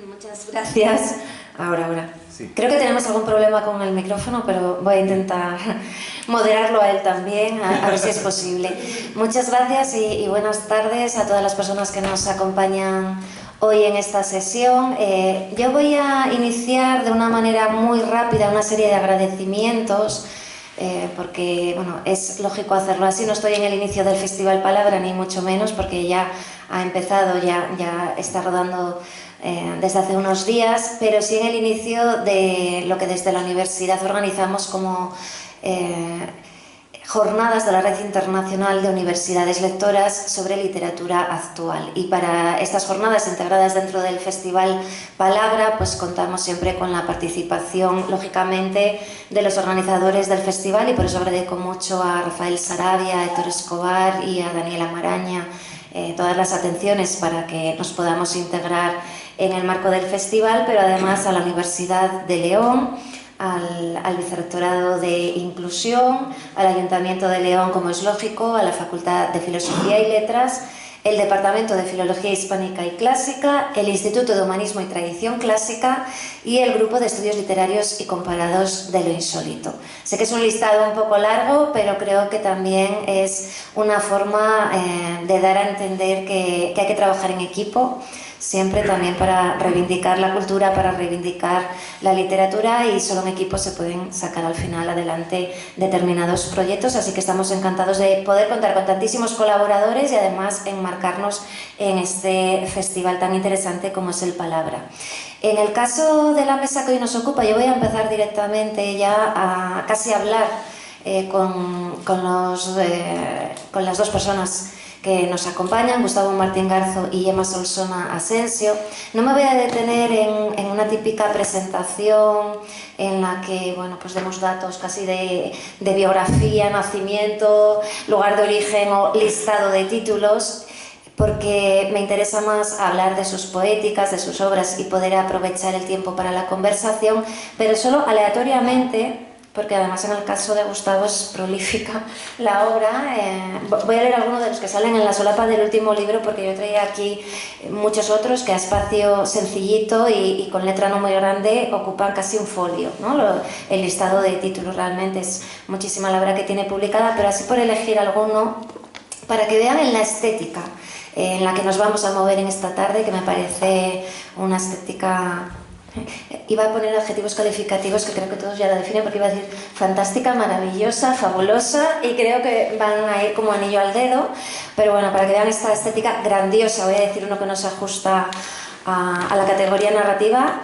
Muchas gracias. Ahora. Sí. Creo que tenemos algún problema con el micrófono, pero voy a intentar moderarlo a él también, a ver si es posible. Muchas gracias y buenas tardes a todas las personas que nos acompañan hoy en esta sesión. Yo voy a iniciar de una manera muy rápida una serie de agradecimientos, porque bueno, es lógico hacerlo así. No estoy en el inicio del Festival Palabra, ni mucho menos, porque ya ha empezado, ya está rodando desde hace unos días, pero sí en el inicio de lo que desde la universidad organizamos como jornadas de la Red Internacional de Universidades Lectoras sobre literatura actual. Y para estas jornadas integradas dentro del Festival Palabra, pues contamos siempre con la participación, lógicamente, de los organizadores del festival, y por eso agradezco mucho a Rafael Sarabia, a Héctor Escobar y a Daniela Maraña todas las atenciones para que nos podamos integrar en el marco del festival, pero además a la Universidad de León, al Vicerrectorado de Inclusión, al Ayuntamiento de León, como es lógico, a la Facultad de Filosofía y Letras, el Departamento de Filología Hispánica y Clásica, el Instituto de Humanismo y Tradición Clásica y el Grupo de Estudios Literarios y Comparados de lo Insólito. Sé que es un listado un poco largo, pero creo que también es una forma de dar a entender que hay que trabajar en equipo, siempre también para reivindicar la cultura, para reivindicar la literatura, y solo en equipo se pueden sacar al final adelante determinados proyectos, así que estamos encantados de poder contar con tantísimos colaboradores y además enmarcarnos en este festival tan interesante como es el Palabra. En el caso de la mesa que hoy nos ocupa, yo voy a empezar directamente ya a casi hablar con las dos personas que nos acompañan, Gustavo Martín Garzo y Gemma Solsona Asensio. No me voy a detener en una típica presentación en la que, bueno, pues demos datos casi de biografía, nacimiento, lugar de origen o listado de títulos, porque me interesa más hablar de sus poéticas, de sus obras, y poder aprovechar el tiempo para la conversación, pero solo aleatoriamente, porque además en el caso de Gustavo es prolífica la obra. Voy a leer algunos de los que salen en la solapa del último libro, porque yo traía aquí muchos otros que a espacio sencillito y con letra no muy grande ocupan casi un folio, ¿no? El listado de títulos realmente es muchísima la obra que tiene publicada, pero así por elegir alguno para que vean en la estética en la que nos vamos a mover en esta tarde, que me parece una estética... Iba a poner adjetivos calificativos que creo que todos ya la definen, porque iba a decir fantástica, maravillosa, fabulosa, y creo que van a ir como anillo al dedo, pero bueno, para que vean esta estética grandiosa, voy a decir uno que no se ajusta a la categoría narrativa.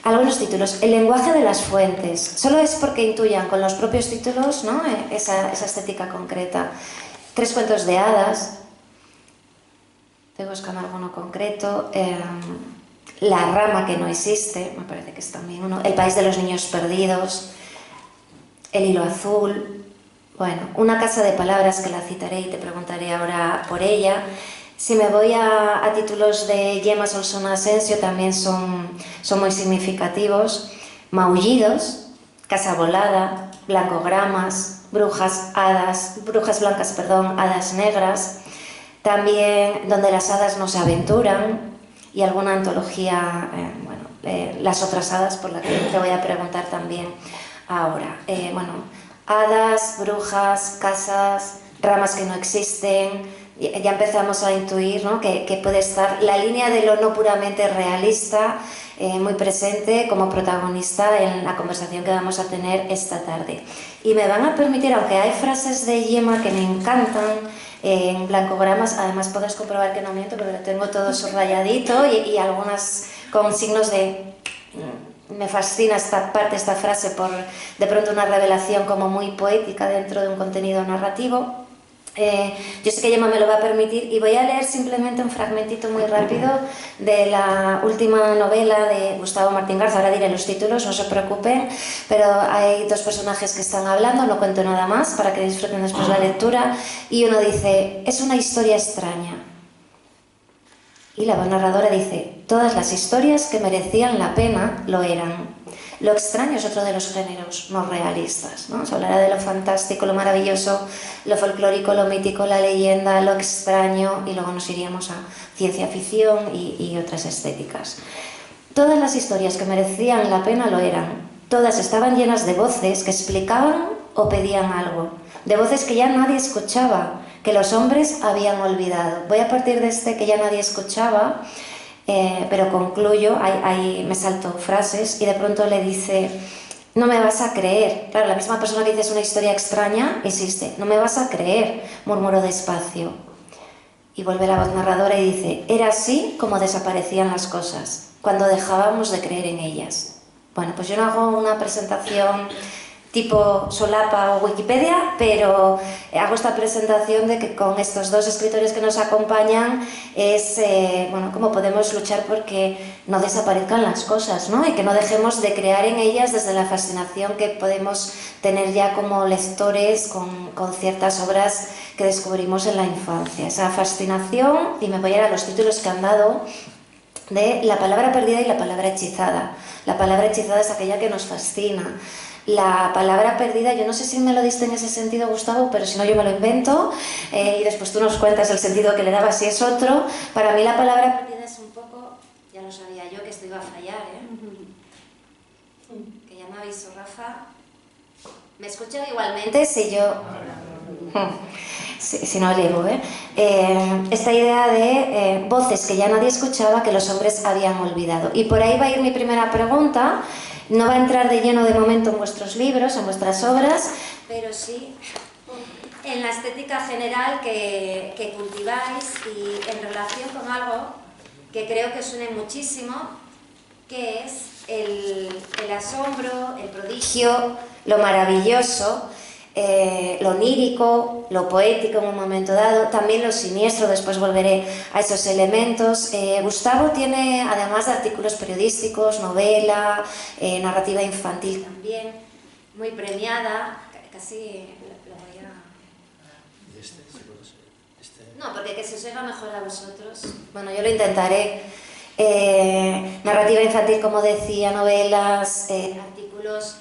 Algunos títulos: El lenguaje de las fuentes. Solo es porque intuyan con los propios títulos, ¿no? esa estética concreta. Tres cuentos de hadas. Estoy buscando alguno concreto. La rama que no existe, me parece que es también uno. El país de los niños perdidos. El hilo azul. Bueno, Una casa de palabras, que la citaré y te preguntaré ahora por ella. Si me voy a títulos de Gemma Solsona Asensio, también son muy significativos. Maullidos, Casa volada, Blancogramas, Brujas blancas, hadas negras. También Donde las hadas no se aventuran, y alguna antología, Las otras hadas, por la que te voy a preguntar también ahora. Hadas, brujas, casas, ramas que no existen. Ya empezamos a intuir, ¿no?, que puede estar la línea de lo no puramente realista muy presente como protagonista en la conversación que vamos a tener esta tarde. Y me van a permitir, aunque hay frases de Gemma que me encantan, en blancogramas, además podéis comprobar que no miento, porque lo tengo todo subrayadito y algunas con signos de... Me fascina esta parte, esta frase, por de pronto una revelación como muy poética dentro de un contenido narrativo. Yo sé que Gemma me lo va a permitir, y voy a leer simplemente un fragmentito muy rápido de la última novela de Gustavo Martín Garza. Ahora diré los títulos, no se preocupen, pero hay dos personajes que están hablando, no cuento nada más para que disfruten después la lectura, y uno dice: es una historia extraña. Y la voz narradora dice: todas las historias que merecían la pena lo eran. Lo extraño es otro de los géneros no realistas, ¿no? Se hablará de lo fantástico, lo maravilloso, lo folclórico, lo mítico, la leyenda, lo extraño, y luego nos iríamos a ciencia ficción y otras estéticas. Todas las historias que merecían la pena lo eran. Todas estaban llenas de voces que explicaban o pedían algo, de voces que ya nadie escuchaba, que los hombres habían olvidado. Voy a partir de este que ya nadie escuchaba, pero concluyo, ahí me salto frases y de pronto le dice: no me vas a creer. Claro, la misma persona que dice es una historia extraña, insiste: no me vas a creer, murmuró despacio. Y vuelve la voz narradora y dice: era así como desaparecían las cosas, cuando dejábamos de creer en ellas. Bueno, pues yo no hago una presentación tipo solapa o Wikipedia, pero hago esta presentación de que con estos dos escritores que nos acompañan es, bueno, cómo podemos luchar porque no desaparezcan las cosas, ¿no? Y que no dejemos de crear en ellas desde la fascinación que podemos tener ya como lectores con ciertas obras que descubrimos en la infancia. Esa fascinación, y me voy a ir a los títulos que han dado, de la palabra perdida y la palabra hechizada. La palabra hechizada es aquella que nos fascina. La palabra perdida, yo no sé si me lo diste en ese sentido, Gustavo, pero si no yo me lo invento, y después tú nos cuentas el sentido que le dabas si es otro. Para mí la palabra perdida es un poco, ya lo sabía yo que esto iba a fallar, que ya me avisó Rafa. ¿Me escuchan igualmente si yo...? Si no elevo, esta idea de voces que ya nadie escuchaba, que los hombres habían olvidado. Y por ahí va a ir mi primera pregunta. No va a entrar de lleno de momento en vuestros libros, en vuestras obras, pero sí en la estética general que cultiváis y en relación con algo que creo que os une muchísimo, que es el asombro, el prodigio, lo maravilloso, lo onírico, lo poético en un momento dado, también lo siniestro. Después volveré a esos elementos. Gustavo tiene, además de artículos periodísticos, novela, narrativa infantil también, muy premiada, casi lo voy a... No, porque que se os oiga mejor a vosotros. Bueno, yo lo intentaré. Narrativa infantil, como decía, novelas, artículos,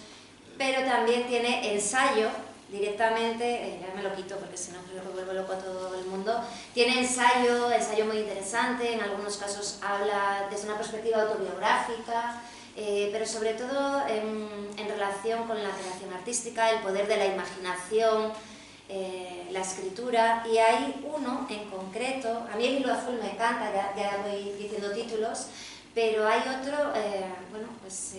pero también tiene ensayo. Directamente, ya me lo quito porque si no creo que vuelvo loco a todo el mundo. Tiene ensayo muy interesante, en algunos casos habla desde una perspectiva autobiográfica, pero sobre todo en relación con la creación artística, el poder de la imaginación, la escritura. Y hay uno en concreto, a mí el hilo azul me encanta, ya voy diciendo títulos, pero hay otro, bueno, pues...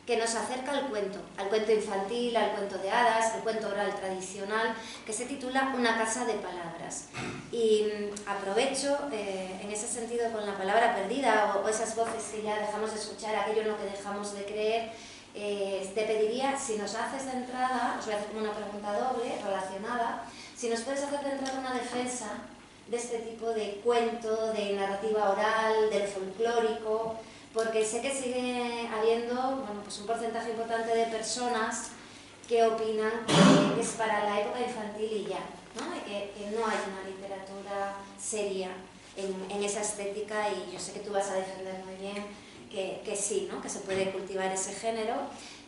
que nos acerca al cuento infantil, al cuento de hadas, al cuento oral tradicional, que se titula Una casa de palabras. Y aprovecho en ese sentido con la palabra perdida o esas voces que ya dejamos de escuchar, aquello en lo que dejamos de creer. Te pediría, si nos haces de entrada, os voy a hacer como una pregunta doble relacionada, si nos puedes hacer de entrada una defensa de este tipo de cuento, de narrativa oral, del folclórico, porque sé que sigue habiendo, bueno, pues un porcentaje importante de personas que opinan que es para la época infantil y ya, ¿no? Y que no hay una literatura seria en esa estética, y yo sé que tú vas a defender muy bien que sí, ¿no? Que se puede cultivar ese género.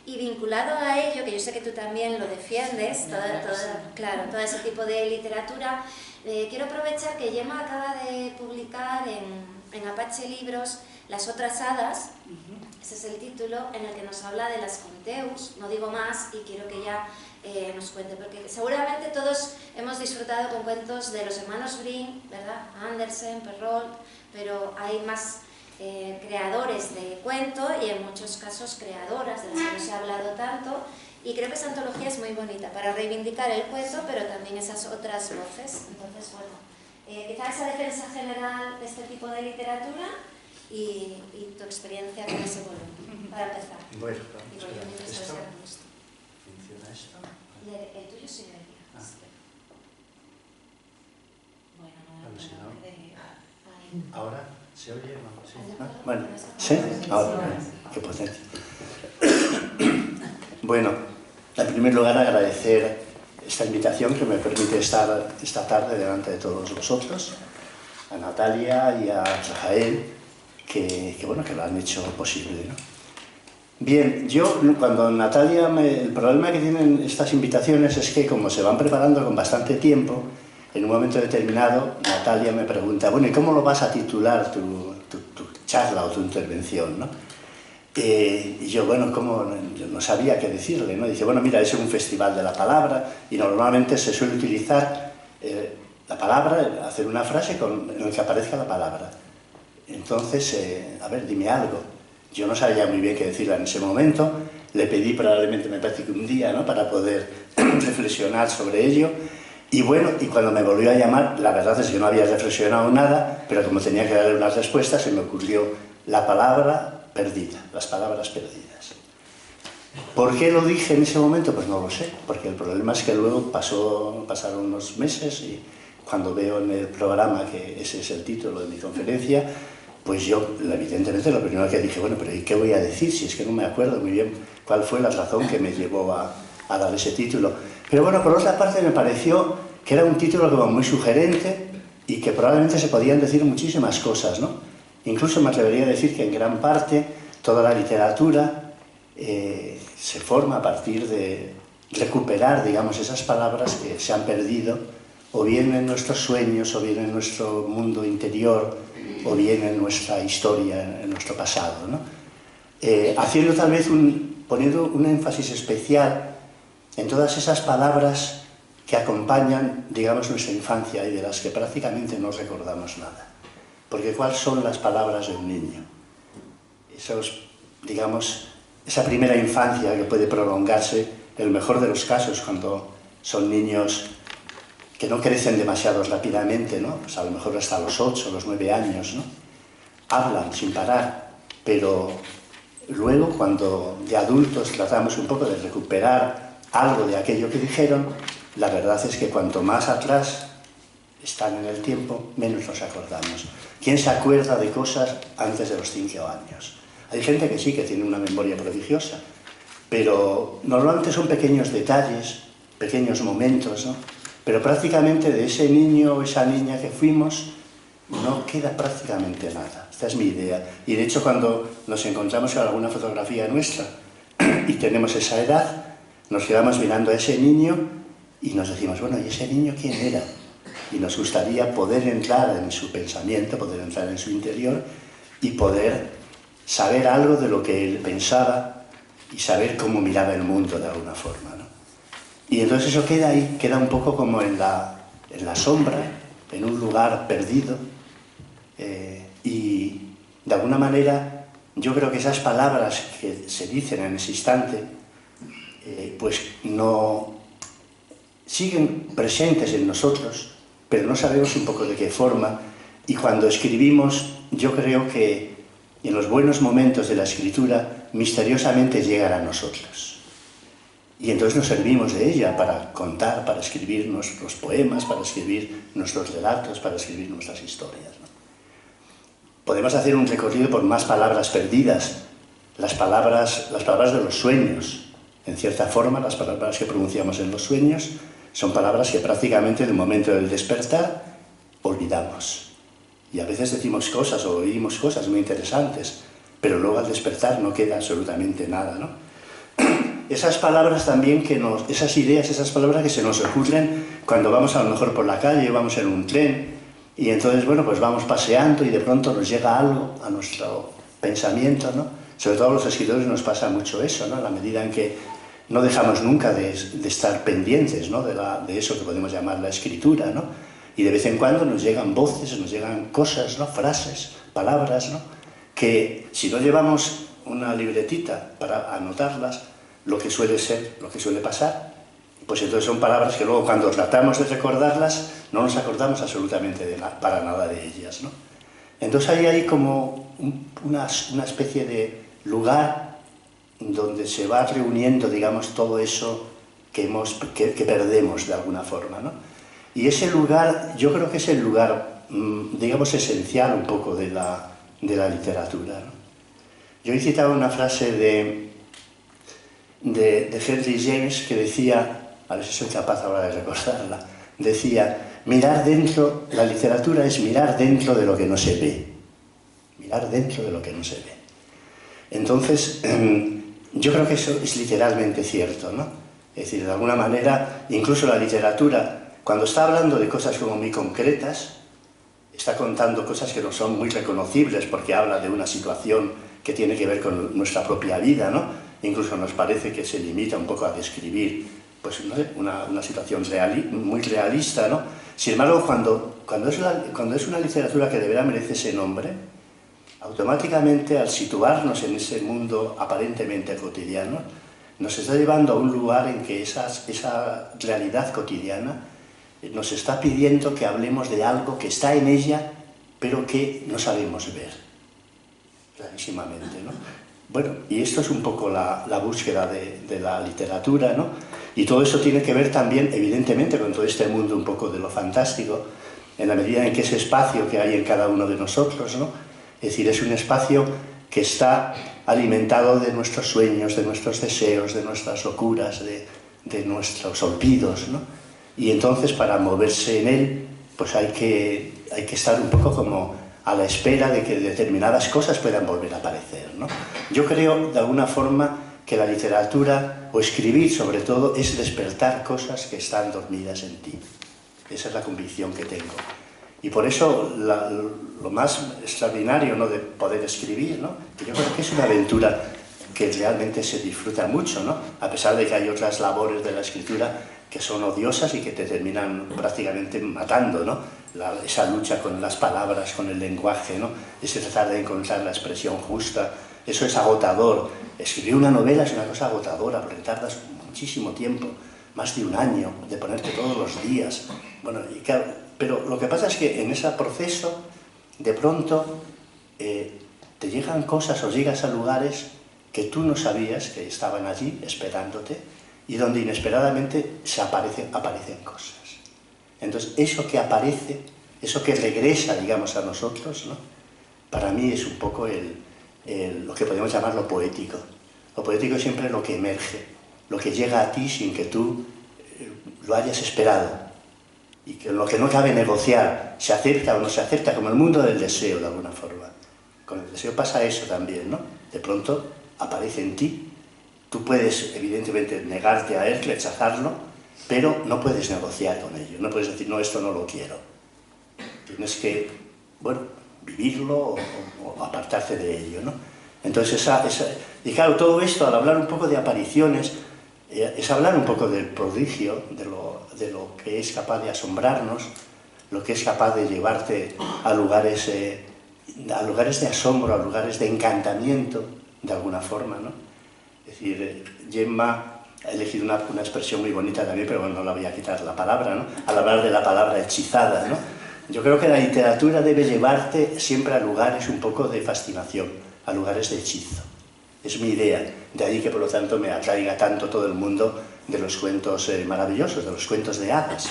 Y vinculado a ello, que yo sé que tú también lo defiendes, todo ese tipo de literatura, quiero aprovechar que Gemma acaba de publicar en Apache Libros Las otras hadas, ese es el título, en el que nos habla de las conteus. No digo más y quiero que ella nos cuente, porque seguramente todos hemos disfrutado con cuentos de los hermanos Grimm, ¿verdad? Andersen, Perrault, pero hay más creadores de cuento y en muchos casos creadoras de las que no se ha hablado tanto, y creo que esa antología es muy bonita para reivindicar el cuento, pero también esas otras voces. Entonces, bueno, quizá esa defensa general de este tipo de literatura y tu experiencia con ese volumen, para empezar. Bueno, ¿Esto? ¿Funciona esto? El tuyo sí debería. Bueno, no, si no. ahí. ¿Ahora se oye? No, ¿sí? Bueno, ¿sí? Ahora, qué potencia. Bueno, en primer lugar agradecer esta invitación que me permite estar esta tarde delante de todos vosotros. a Natalia y a Rafael, que lo han hecho posible, ¿no? Bien, yo cuando Natalia, el problema que tienen estas invitaciones es que como se van preparando con bastante tiempo, en un momento determinado Natalia me pregunta, bueno, ¿y cómo lo vas a titular tu charla o tu intervención, ¿no? Y yo, bueno, yo no sabía qué decirle, ¿no? Dice, bueno, mira, es un festival de la palabra y normalmente se suele utilizar la palabra, hacer una frase en la que aparezca la palabra. Entonces, a ver, dime algo. Yo no sabía muy bien qué decirle en ese momento, le pedí probablemente, me parece que un día, ¿no?, para poder reflexionar sobre ello, y bueno, y cuando me volvió a llamar, la verdad es que no había reflexionado nada, pero como tenía que darle unas respuestas, se me ocurrió la palabra perdida, las palabras perdidas. ¿Por qué lo dije en ese momento? Pues no lo sé, porque el problema es que luego pasaron unos meses y cuando veo en el programa que ese es el título de mi conferencia, pues yo, evidentemente, lo primero que dije, bueno, pero ¿y qué voy a decir? Si es que no me acuerdo muy bien cuál fue la razón que me llevó a dar ese título. Pero bueno, por otra parte me pareció que era un título como muy sugerente y que probablemente se podían decir muchísimas cosas, ¿no? Incluso me atrevería a decir que en gran parte toda la literatura se forma a partir de recuperar, digamos, esas palabras que se han perdido, o bien en nuestros sueños, o bien en nuestro mundo interior, o bien en nuestra historia, en nuestro pasado, ¿no? Haciendo tal vez poniendo un énfasis especial en todas esas palabras que acompañan, digamos, nuestra infancia y de las que prácticamente no recordamos nada. Porque ¿cuáles son las palabras de un niño? Digamos, esa primera infancia que puede prolongarse, en el mejor de los casos, cuando son niños que no crecen demasiado rápidamente, ¿no? Pues a lo mejor hasta los 8, los 9 años, ¿no? Hablan sin parar, pero luego cuando de adultos tratamos un poco de recuperar algo de aquello que dijeron, la verdad es que cuanto más atrás están en el tiempo, menos nos acordamos. ¿Quién se acuerda de cosas antes de los 5 años? Hay gente que sí, que tiene una memoria prodigiosa, pero normalmente son pequeños detalles, pequeños momentos, ¿no? Pero prácticamente de ese niño o esa niña que fuimos no queda prácticamente nada. Esta es mi idea. Y de hecho cuando nos encontramos con alguna fotografía nuestra y tenemos esa edad, nos quedamos mirando a ese niño y nos decimos, bueno, ¿y ese niño quién era? Y nos gustaría poder entrar en su pensamiento, poder entrar en su interior y poder saber algo de lo que él pensaba y saber cómo miraba el mundo de alguna forma, ¿no? Y entonces eso queda ahí, queda un poco como en la sombra, en un lugar perdido. Y de alguna manera yo creo que esas palabras que se dicen en ese instante, pues no siguen presentes en nosotros, pero no sabemos un poco de qué forma. Y cuando escribimos, yo creo que en los buenos momentos de la escritura, misteriosamente llegan a nosotros. Y entonces nos servimos de ella para contar, para escribir nuestros poemas, para escribir nuestros relatos, para escribir nuestras historias, ¿no? Podemos hacer un recorrido por más palabras perdidas, las palabras de los sueños. En cierta forma, las palabras que pronunciamos en los sueños son palabras que prácticamente en el momento del despertar olvidamos. Y a veces decimos cosas o oímos cosas muy interesantes, pero luego al despertar no queda absolutamente nada, ¿no? Esas palabras también esas ideas, esas palabras que se nos ocurren cuando vamos a lo mejor por la calle, vamos en un tren, y entonces, bueno, pues vamos paseando y de pronto nos llega algo a nuestro pensamiento, ¿no? Sobre todo a los escritores nos pasa mucho eso, ¿no? A la medida en que no dejamos nunca de estar pendientes, ¿no? de eso que podemos llamar la escritura, ¿no? Y de vez en cuando nos llegan voces, nos llegan cosas, ¿no? Frases, palabras, ¿no? Que si no llevamos una libretita para anotarlas, lo que suele pasar, pues entonces son palabras que luego cuando tratamos de recordarlas no nos acordamos absolutamente para nada de ellas, ¿no? Entonces ahí hay como una especie de lugar donde se va reuniendo, digamos, todo eso que perdemos de alguna forma, ¿no? Y ese lugar, yo creo que es el lugar, digamos, esencial un poco de la literatura, ¿no? Yo he citado una frase de Henry James que decía, a ver si soy capaz ahora de recordarla, decía, mirar dentro, la literatura es mirar dentro de lo que no se ve. Mirar dentro de lo que no se ve. Entonces, yo creo que eso es literalmente cierto, ¿no? Es decir, de alguna manera, incluso la literatura, cuando está hablando de cosas como muy concretas, está contando cosas que no son muy reconocibles porque habla de una situación que tiene que ver con nuestra propia vida, ¿no? Incluso nos parece que se limita un poco a describir, pues, no sé, una situación muy realista, ¿no? Sin embargo, cuando es una literatura que de verdad merece ese nombre, automáticamente, al situarnos en ese mundo aparentemente cotidiano, nos está llevando a un lugar en que esa realidad cotidiana nos está pidiendo que hablemos de algo que está en ella, pero que no sabemos ver, clarísimamente, ¿no? Bueno, y esto es un poco la búsqueda de la literatura, ¿no? Y todo eso tiene que ver también, evidentemente, con todo este mundo un poco de lo fantástico, en la medida en que ese espacio que hay en cada uno de nosotros, ¿no? Es decir, es un espacio que está alimentado de nuestros sueños, de nuestros deseos, de nuestras locuras, de nuestros olvidos, ¿no? Y entonces, para moverse en él, pues hay que estar un poco como a la espera de que determinadas cosas puedan volver a aparecer, ¿no? Yo creo, de alguna forma, que la literatura, o escribir sobre todo, es despertar cosas que están dormidas en ti. Esa es la convicción que tengo. Y por eso lo más extraordinario, ¿no?, de poder escribir, ¿no?, que yo creo que es una aventura que realmente se disfruta mucho, ¿no?, a pesar de que hay otras labores de la escritura que son odiosas y que te terminan prácticamente matando, ¿no? Esa lucha con las palabras, con el lenguaje, ¿no?, ese tratar de encontrar la expresión justa, eso es agotador. Escribir una novela es una cosa agotadora, porque tardas muchísimo tiempo, más de un año, de ponerte todos los días. Bueno, y claro, pero lo que pasa es que en ese proceso, de pronto, te llegan cosas o llegas a lugares que tú no sabías que estaban allí esperándote y donde inesperadamente aparecen cosas. Entonces, eso que aparece, eso que regresa, digamos, a nosotros, ¿no?, para mí es un poco lo que podemos llamar lo poético. Lo poético es siempre lo que emerge, lo que llega a ti sin que tú lo hayas esperado. Y que lo que no cabe negociar, se acepta o no se acepta, como el mundo del deseo, de alguna forma. Con el deseo pasa eso también, ¿no? De pronto aparece en ti. Tú puedes, evidentemente, negarte a él, rechazarlo, pero no puedes negociar con ello. No puedes decir, no, esto no lo quiero. Tienes que, bueno, vivirlo o apartarte de ello, ¿no? Entonces, y claro, todo esto, al hablar un poco de apariciones, es hablar un poco del prodigio, de lo que es capaz de asombrarnos, lo que es capaz de llevarte a lugares de asombro, a lugares de encantamiento, de alguna forma, ¿no? Es decir, Gemma ha elegido una expresión muy bonita también, pero bueno, no la voy a quitar la palabra, ¿no?, al hablar de la palabra hechizada, ¿no? Yo creo que la literatura debe llevarte siempre a lugares un poco de fascinación, a lugares de hechizo. Es mi idea, de ahí que por lo tanto me atraiga tanto todo el mundo de los cuentos maravillosos, de los cuentos de hadas,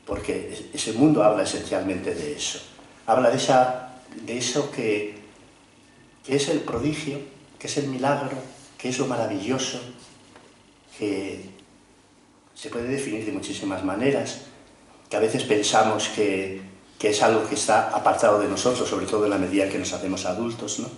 porque ese mundo habla esencialmente de eso. Habla de eso que es el prodigio, que es el milagro, que es lo maravilloso, que se puede definir de muchísimas maneras, que a veces pensamos que es algo que está apartado de nosotros, sobre todo en la medida que nos hacemos adultos, ¿no?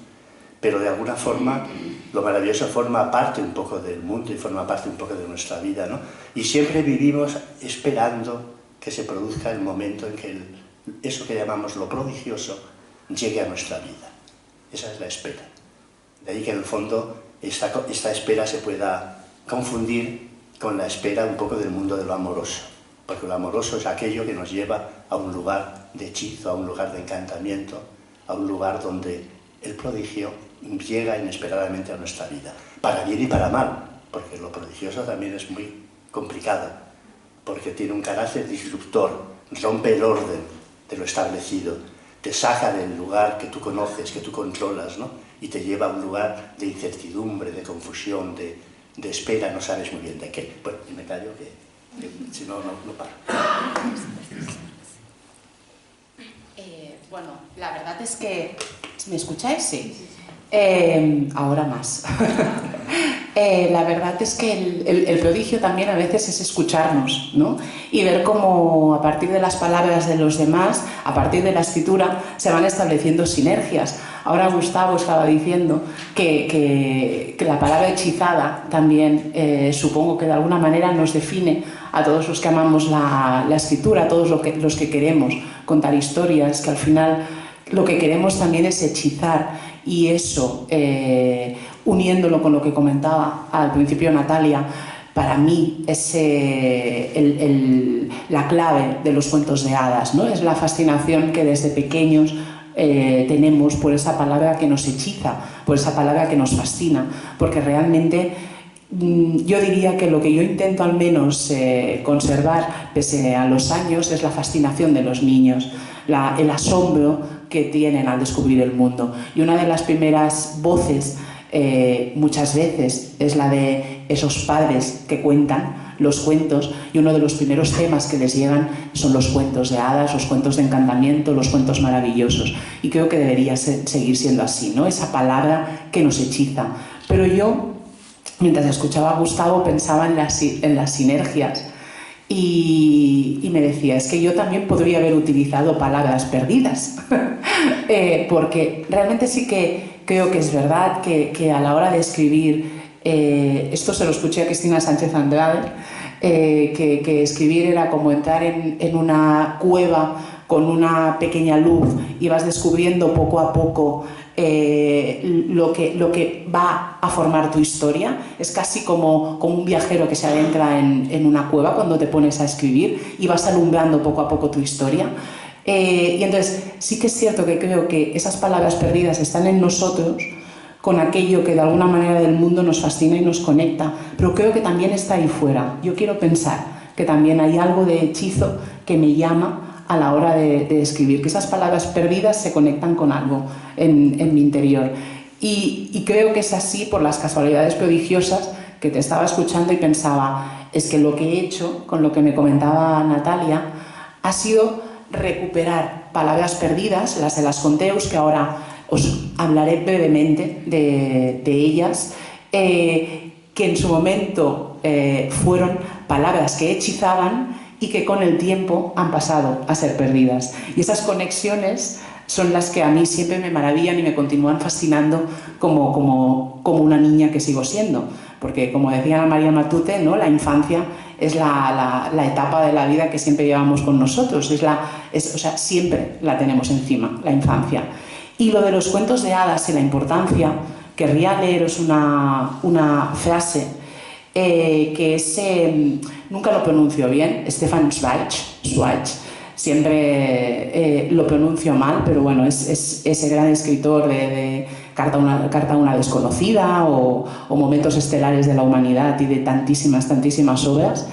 Pero de alguna forma lo maravilloso forma parte un poco del mundo y forma parte un poco de nuestra vida, ¿no? Y siempre vivimos esperando que se produzca el momento en que eso que llamamos lo prodigioso llegue a nuestra vida. Esa es la espera. De ahí que en el fondo esta espera se pueda confundir con la espera un poco del mundo de lo amoroso, porque lo amoroso es aquello que nos lleva a un lugar de hechizo, a un lugar de encantamiento, a un lugar donde el prodigio llega inesperadamente a nuestra vida, para bien y para mal, porque lo prodigioso también es muy complicado, porque tiene un carácter disruptor, rompe el orden de lo establecido, te saca del lugar que tú conoces, que tú controlas, ¿no?, y te lleva a un lugar de incertidumbre, de confusión, de espera, no sabes muy bien de qué. Bueno, y me callo que si no, no paro. Bueno, la verdad es que... ¿Me escucháis? Sí. Ahora más. La verdad es que el prodigio también a veces es escucharnos, ¿no? Y ver cómo a partir de las palabras de los demás, a partir de la escritura, se van estableciendo sinergias. Ahora Gustavo estaba diciendo que la palabra hechizada también supongo que de alguna manera nos define a todos los que amamos la escritura, a todos los que queremos contar historias, que al final lo que queremos también es hechizar. Y eso, uniéndolo con lo que comentaba al principio Natalia, para mí es la clave de los cuentos de hadas, ¿no? Es la fascinación que desde pequeños tenemos por esa palabra que nos hechiza, por esa palabra que nos fascina, porque realmente yo diría que lo que yo intento al menos conservar pese a los años es la fascinación de los niños, el asombro que tienen al descubrir el mundo. Y una de las primeras voces muchas veces es la de esos padres que cuentan los cuentos, y uno de los primeros temas que les llegan son los cuentos de hadas, los cuentos de encantamiento, los cuentos maravillosos, y creo que debería seguir siendo así, ¿no? Esa palabra que nos hechiza. Pero yo, mientras escuchaba a Gustavo, pensaba en las sinergias y me decía, es que yo también podría haber utilizado palabras perdidas porque realmente sí que creo que es verdad que a la hora de escribir, esto se lo escuché a Cristina Sánchez Andrade, que escribir era como entrar en una cueva con una pequeña luz y vas descubriendo poco a poco lo que va a formar tu historia. Es casi como un viajero que se adentra en una cueva cuando te pones a escribir y vas alumbrando poco a poco tu historia. Y entonces sí que es cierto que creo que esas palabras perdidas están en nosotros con aquello que de alguna manera del mundo nos fascina y nos conecta, pero creo que también está ahí fuera. Yo quiero pensar que también hay algo de hechizo que me llama a la hora de escribir, que esas palabras perdidas se conectan con algo en mi interior. Y creo que es así por las casualidades prodigiosas que te estaba escuchando y pensaba, es que lo que he hecho, con lo que me comentaba Natalia, ha sido recuperar palabras perdidas, las de las Conteus, que ahora os hablaré brevemente de ellas, que en su momento fueron palabras que hechizaban y que con el tiempo han pasado a ser perdidas. Y esas conexiones son las que a mí siempre me maravillan y me continúan fascinando como una niña que sigo siendo. Porque, como decía Ana María Matute, ¿no? La infancia es la etapa de la vida que siempre llevamos con nosotros. O sea, siempre la tenemos encima, la infancia. Y lo de los cuentos de hadas y la importancia, querría leeros una frase que es, nunca lo pronuncio bien, Stefan Zweig, siempre lo pronuncio mal, pero bueno, es ese gran escritor de Carta a una desconocida o Momentos estelares de la humanidad y de tantísimas obras.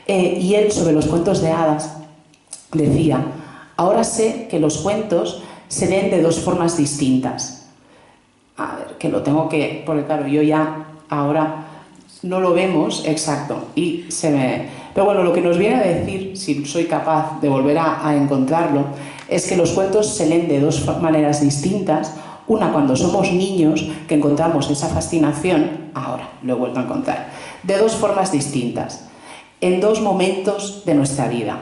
Y él, sobre los cuentos de hadas, decía, ahora sé que los cuentos se leen de dos formas distintas. A ver, que lo tengo que... Porque claro, yo ya ahora no lo vemos exacto y se me... Pero bueno, lo que nos viene a decir, si soy capaz de volver a encontrarlo, es que los cuentos se leen de dos maneras distintas. Una cuando somos niños, que encontramos esa fascinación, ahora lo he vuelto a encontrar, de dos formas distintas, en dos momentos de nuestra vida.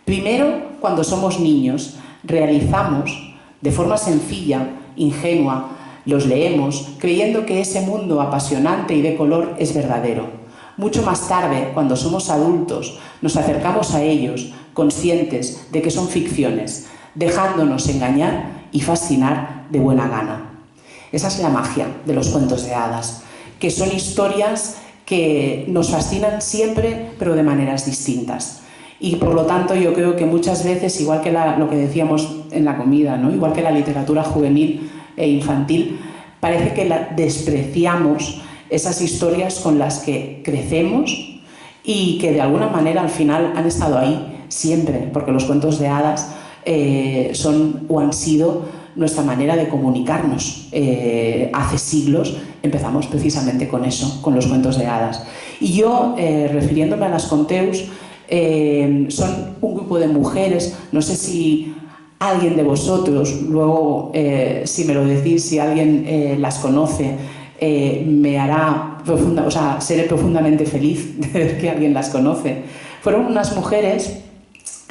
Primero, cuando somos niños, realizamos de forma sencilla, ingenua, los leemos creyendo que ese mundo apasionante y de color es verdadero. Mucho más tarde, cuando somos adultos, nos acercamos a ellos conscientes de que son ficciones, dejándonos engañar y fascinar de buena gana. Esa es la magia de los cuentos de hadas, que son historias que nos fascinan siempre, pero de maneras distintas. Y por lo tanto yo creo que muchas veces, igual que lo que decíamos en la comida, ¿no? Igual que la literatura juvenil e infantil, parece que despreciamos esas historias con las que crecemos y que de alguna manera al final han estado ahí siempre, porque los cuentos de hadas son o han sido nuestra manera de comunicarnos. Hace siglos empezamos precisamente con eso, con los cuentos de hadas. Y yo, refiriéndome a las Conteus, son un grupo de mujeres, no sé si alguien de vosotros, luego si me lo decís, si alguien las conoce, me hará seré profundamente feliz de ver que alguien las conoce. Fueron unas mujeres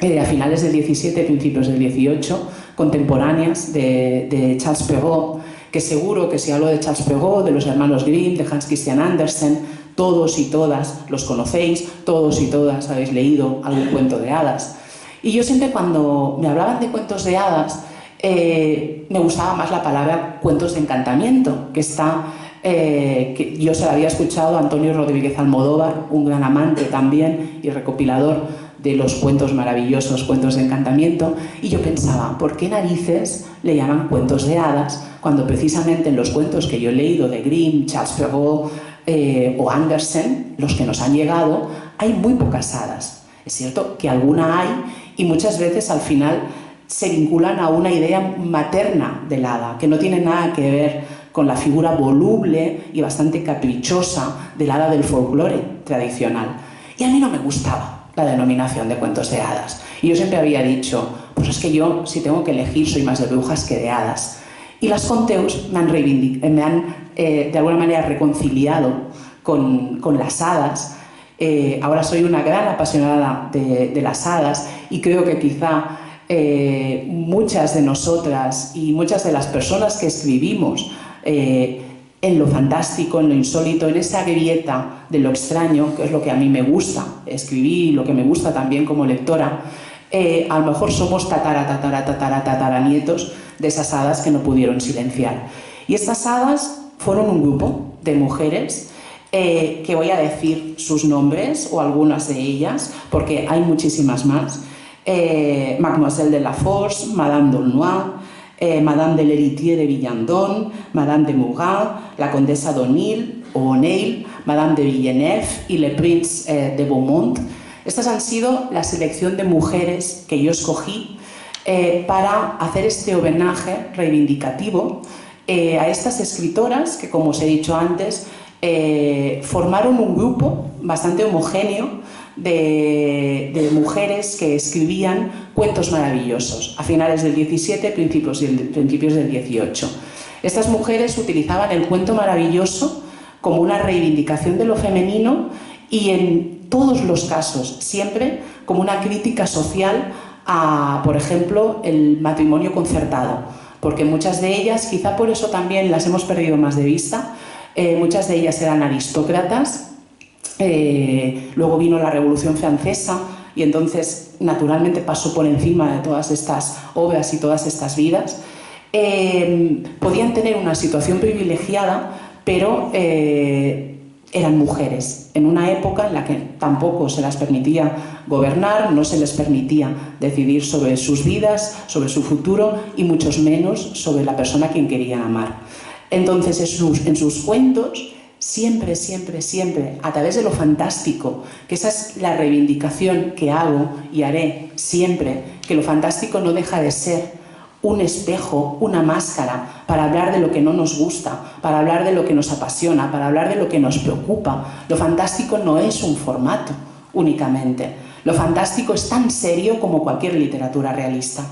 a finales del 17, principios del 18, contemporáneas de Charles Perrault, que seguro que si hablo de Charles Perrault, de los hermanos Grimm, de Hans Christian Andersen, todos y todas los conocéis, todos y todas habéis leído algún cuento de hadas. Y yo siempre, cuando me hablaban de cuentos de hadas, me gustaba más la palabra cuentos de encantamiento, que yo se la había escuchado a Antonio Rodríguez Almodóvar, un gran amante también y recopilador de los cuentos maravillosos, cuentos de encantamiento, y yo pensaba, ¿por qué narices le llaman cuentos de hadas cuando precisamente en los cuentos que yo he leído de Grimm, Charles Perrault o Andersen, los que nos han llegado, hay muy pocas hadas? Es cierto que alguna hay, y muchas veces al final se vinculan a una idea materna del hada, que no tiene nada que ver con la figura voluble y bastante caprichosa del hada del folclore tradicional. Y a mí no me gustaba la denominación de cuentos de hadas. Y yo siempre había dicho, pues es que yo, si tengo que elegir, soy más de brujas que de hadas. Y las conteus me han de alguna manera reconciliado con las hadas. Ahora soy una gran apasionada de las hadas, y creo que quizá muchas de nosotras y muchas de las personas que escribimos en lo fantástico, en lo insólito, en esa grieta de lo extraño, que es lo que a mí me gusta escribir y lo que me gusta también como lectora, a lo mejor somos tataranietos de esas hadas que no pudieron silenciar. Y estas hadas fueron un grupo de mujeres que voy a decir sus nombres o algunas de ellas, porque hay muchísimas más. Mademoiselle de la Force, Madame d'Aulnoy, Madame de l'Héritier de Villandon, Madame de Murat, la Condesa d'O'Neill, Madame de Villeneuve y Le Prince de Beaumont. Estas han sido la selección de mujeres que yo escogí para hacer este homenaje reivindicativo a estas escritoras que, como os he dicho antes, formaron un grupo bastante homogéneo de mujeres que escribían cuentos maravillosos a finales del 17, principios del 18. Estas mujeres utilizaban el cuento maravilloso como una reivindicación de lo femenino y, en todos los casos, siempre como una crítica social a, por ejemplo, el matrimonio concertado, porque muchas de ellas, quizá por eso también las hemos perdido más de vista, muchas de ellas eran aristócratas. Luego vino la Revolución Francesa y entonces naturalmente pasó por encima de todas estas obras y todas estas vidas. Podían tener una situación privilegiada, pero eran mujeres en una época en la que tampoco se las permitía gobernar, no se les permitía decidir sobre sus vidas, sobre su futuro y mucho menos sobre la persona a quien querían amar. Entonces en sus cuentos siempre, a través de lo fantástico, que esa es la reivindicación que hago y haré siempre, que lo fantástico no deja de ser un espejo, una máscara, para hablar de lo que no nos gusta, para hablar de lo que nos apasiona, para hablar de lo que nos preocupa. Lo fantástico no es un formato únicamente. Lo fantástico es tan serio como cualquier literatura realista.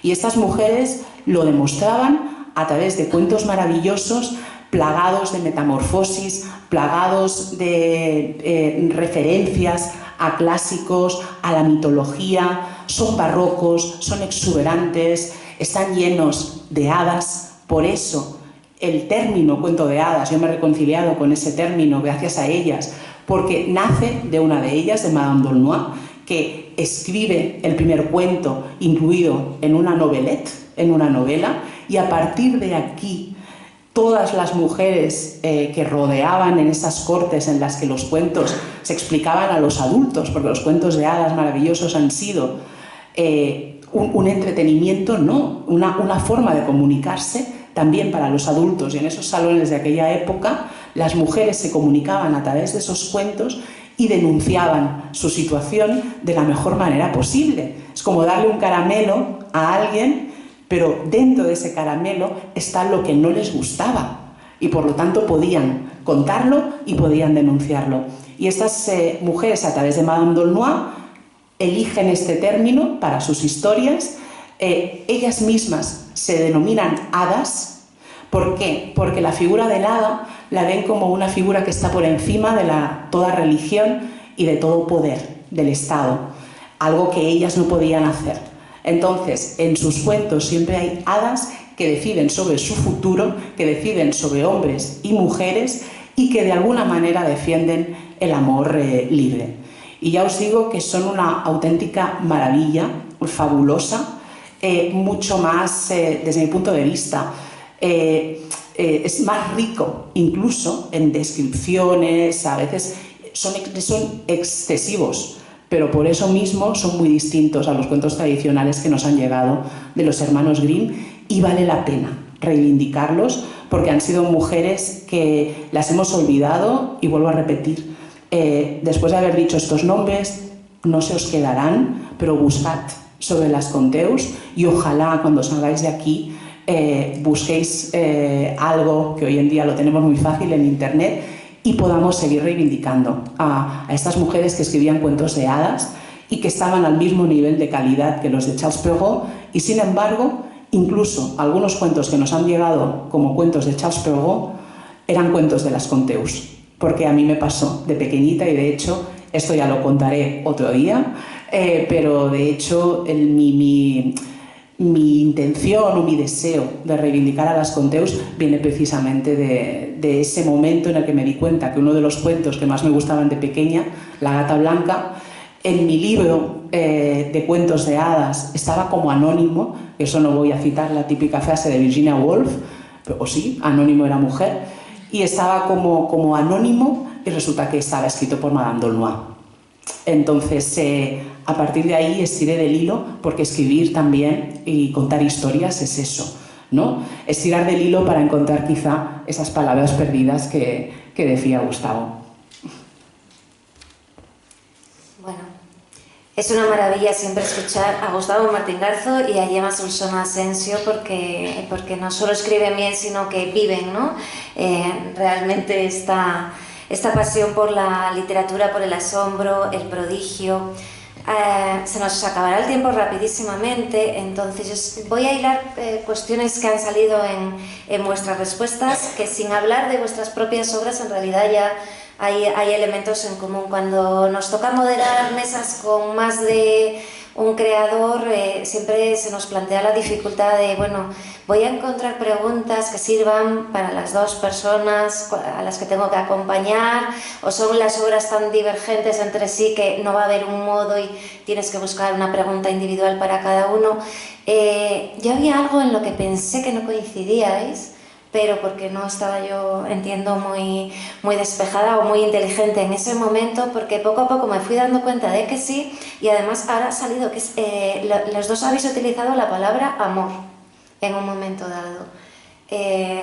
Y estas mujeres lo demostraban a través de cuentos maravillosos, plagados de metamorfosis, plagados de referencias a clásicos, a la mitología. Son barrocos, son exuberantes, están llenos de hadas. Por eso el término cuento de hadas, yo me he reconciliado con ese término gracias a ellas, porque nace de una de ellas, de Madame d'Aulnoy, que escribe el primer cuento incluido en una novelette, en una novela, y a partir de aquí todas las mujeres que rodeaban en esas cortes en las que los cuentos se explicaban a los adultos, porque los cuentos de hadas maravillosos han sido un entretenimiento, no, una forma de comunicarse también para los adultos. Y en esos salones de aquella época las mujeres se comunicaban a través de esos cuentos y denunciaban su situación de la mejor manera posible. Es como darle un caramelo a alguien, pero dentro de ese caramelo está lo que no les gustaba y por lo tanto podían contarlo y podían denunciarlo. Y estas mujeres, a través de Madame d'Aulnoy, eligen este término para sus historias. Ellas mismas se denominan hadas ¿Por qué? Porque la figura del hada la ven como una figura que está por encima de toda religión y de todo poder del Estado, algo que ellas no podían hacer. Entonces, en sus cuentos siempre hay hadas que deciden sobre su futuro, que deciden sobre hombres y mujeres y que de alguna manera defienden el amor libre. Y ya os digo que son una auténtica maravilla, fabulosa, mucho más, desde mi punto de vista, es más rico incluso en descripciones, a veces son excesivos, pero por eso mismo son muy distintos a los cuentos tradicionales que nos han llegado de los hermanos Grimm, y vale la pena reivindicarlos porque han sido mujeres que las hemos olvidado. Y vuelvo a repetir, después de haber dicho estos nombres, no se os quedarán, pero buscad sobre las Conteus y ojalá cuando salgáis de aquí busquéis algo que hoy en día lo tenemos muy fácil en internet y podamos seguir reivindicando a estas mujeres que escribían cuentos de hadas y que estaban al mismo nivel de calidad que los de Charles Perrault. Y sin embargo, incluso algunos cuentos que nos han llegado como cuentos de Charles Perrault eran cuentos de las Conteus, porque a mí me pasó de pequeñita, y de hecho esto ya lo contaré otro día, pero de hecho mi intención o mi deseo de reivindicar a las Conteus viene precisamente de ese momento en el que me di cuenta que uno de los cuentos que más me gustaban de pequeña, La gata blanca, en mi libro de cuentos de hadas estaba como anónimo. Eso no voy a citar la típica frase de Virginia Woolf, pero sí, anónimo era mujer, y estaba como anónimo, y resulta que estaba escrito por Madame d'Aulnoy. Entonces, a partir de ahí estiré del hilo, porque escribir también y contar historias es eso, ¿no? Estirar del hilo para encontrar quizá esas palabras perdidas que decía Gustavo. Bueno, es una maravilla siempre escuchar a Gustavo Martín Garzo y a Gemma Solsona Asensio porque no solo escriben bien, sino que viven, ¿no? Realmente esta pasión por la literatura, por el asombro, el prodigio. Se nos acabará el tiempo rapidísimamente, entonces voy a hilar cuestiones que han salido en vuestras respuestas, que sin hablar de vuestras propias obras en realidad ya hay elementos en común. Cuando nos toca moderar mesas con más de un creador, siempre se nos plantea la dificultad de, bueno, voy a encontrar preguntas que sirvan para las dos personas a las que tengo que acompañar, o son las obras tan divergentes entre sí que no va a haber un modo y tienes que buscar una pregunta individual para cada uno. Yo había algo en lo que pensé que no coincidíais, pero porque no estaba yo, entiendo, muy despejada o muy inteligente en ese momento, porque poco a poco me fui dando cuenta de que sí, y además ahora ha salido que los dos habéis utilizado la palabra amor en un momento dado.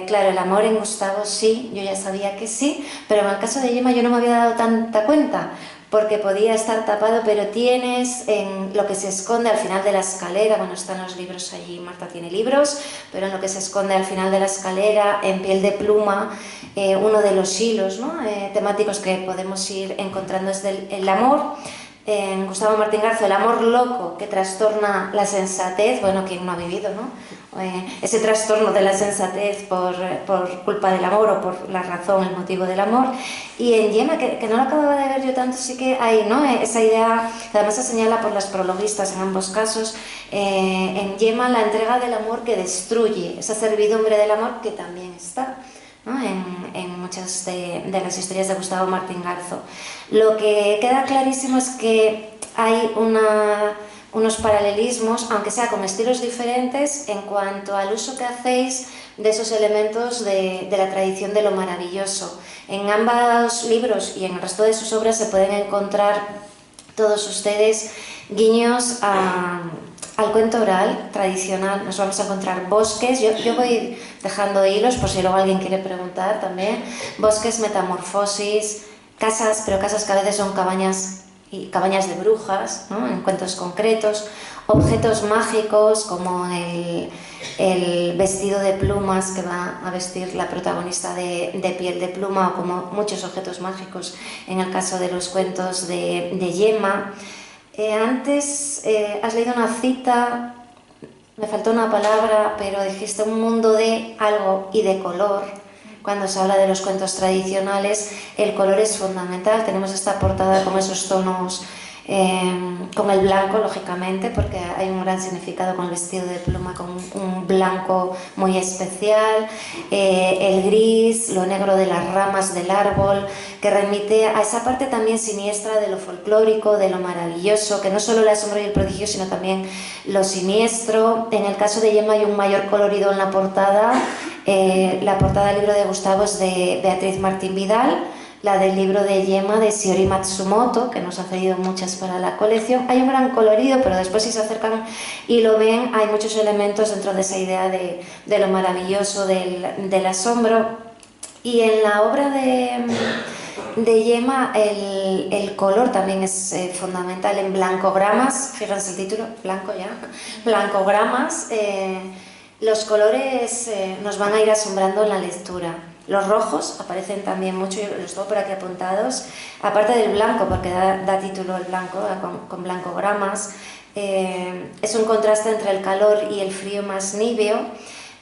Claro, el amor en Gustavo sí, yo ya sabía que sí, pero en el caso de Gemma yo no me había dado tanta cuenta, porque podía estar tapado, pero tienes en lo que se esconde al final de la escalera, bueno, están los libros allí, Marta tiene libros, pero en lo que se esconde al final de la escalera, en piel de pluma, uno de los hilos, ¿no? Temáticos que podemos ir encontrando es el amor. En Gustavo Martín Garzo, el amor loco que trastorna la sensatez, bueno, ¿quién no ha vivido, no? Ese trastorno de la sensatez por culpa del amor o por la razón, el motivo del amor. Y en Gemma, que no lo acababa de ver yo tanto, sí que hay, ¿no? Esa idea, que además se señala por las prologuistas en ambos casos, en Gemma la entrega del amor que destruye, esa servidumbre del amor que también está, ¿no? en muchas de las historias de Gustavo Martín Garzo. Lo que queda clarísimo es que hay unos paralelismos, aunque sea con estilos diferentes, en cuanto al uso que hacéis de esos elementos de la tradición de lo maravilloso. En ambos libros y en el resto de sus obras se pueden encontrar todos ustedes guiños al cuento oral tradicional. Nos vamos a encontrar bosques, yo voy dejando hilos por si luego alguien quiere preguntar también, bosques, metamorfosis, casas, pero casas que a veces son cabañas y cabañas de brujas, ¿no? En cuentos concretos, objetos mágicos como el vestido de plumas que va a vestir la protagonista de piel de pluma, o como muchos objetos mágicos en el caso de los cuentos de Gemma. Antes has leído una cita me faltó una palabra, pero dijiste un mundo de algo y de color. Cuando se habla de los cuentos tradicionales, el color es fundamental. Tenemos esta portada con esos tonos, con el blanco, lógicamente, porque hay un gran significado con el vestido de pluma, con un blanco muy especial, el gris, lo negro de las ramas del árbol, que remite a esa parte también siniestra de lo folclórico, de lo maravilloso, que no solo el asombro y el prodigio, sino también lo siniestro. En el caso de Gemma hay un mayor colorido en la portada. La portada del libro de Gustavo es de Beatriz Martín Vidal, la del libro de Gemma de Shiori Matsumoto, que nos ha cedido muchas para la colección. Hay un gran colorido, pero después si se acercan y lo ven, hay muchos elementos dentro de esa idea de lo maravilloso, del asombro. Y en la obra de Gemma el color también es fundamental, en blancogramas, fíjense el título, blanco ya, blancogramas. Los colores nos van a ir asombrando en la lectura. Los rojos aparecen también mucho, yo los tengo por aquí apuntados, aparte del blanco, porque da título el blanco, con blancogramas. Es un contraste entre el calor y el frío más níveo,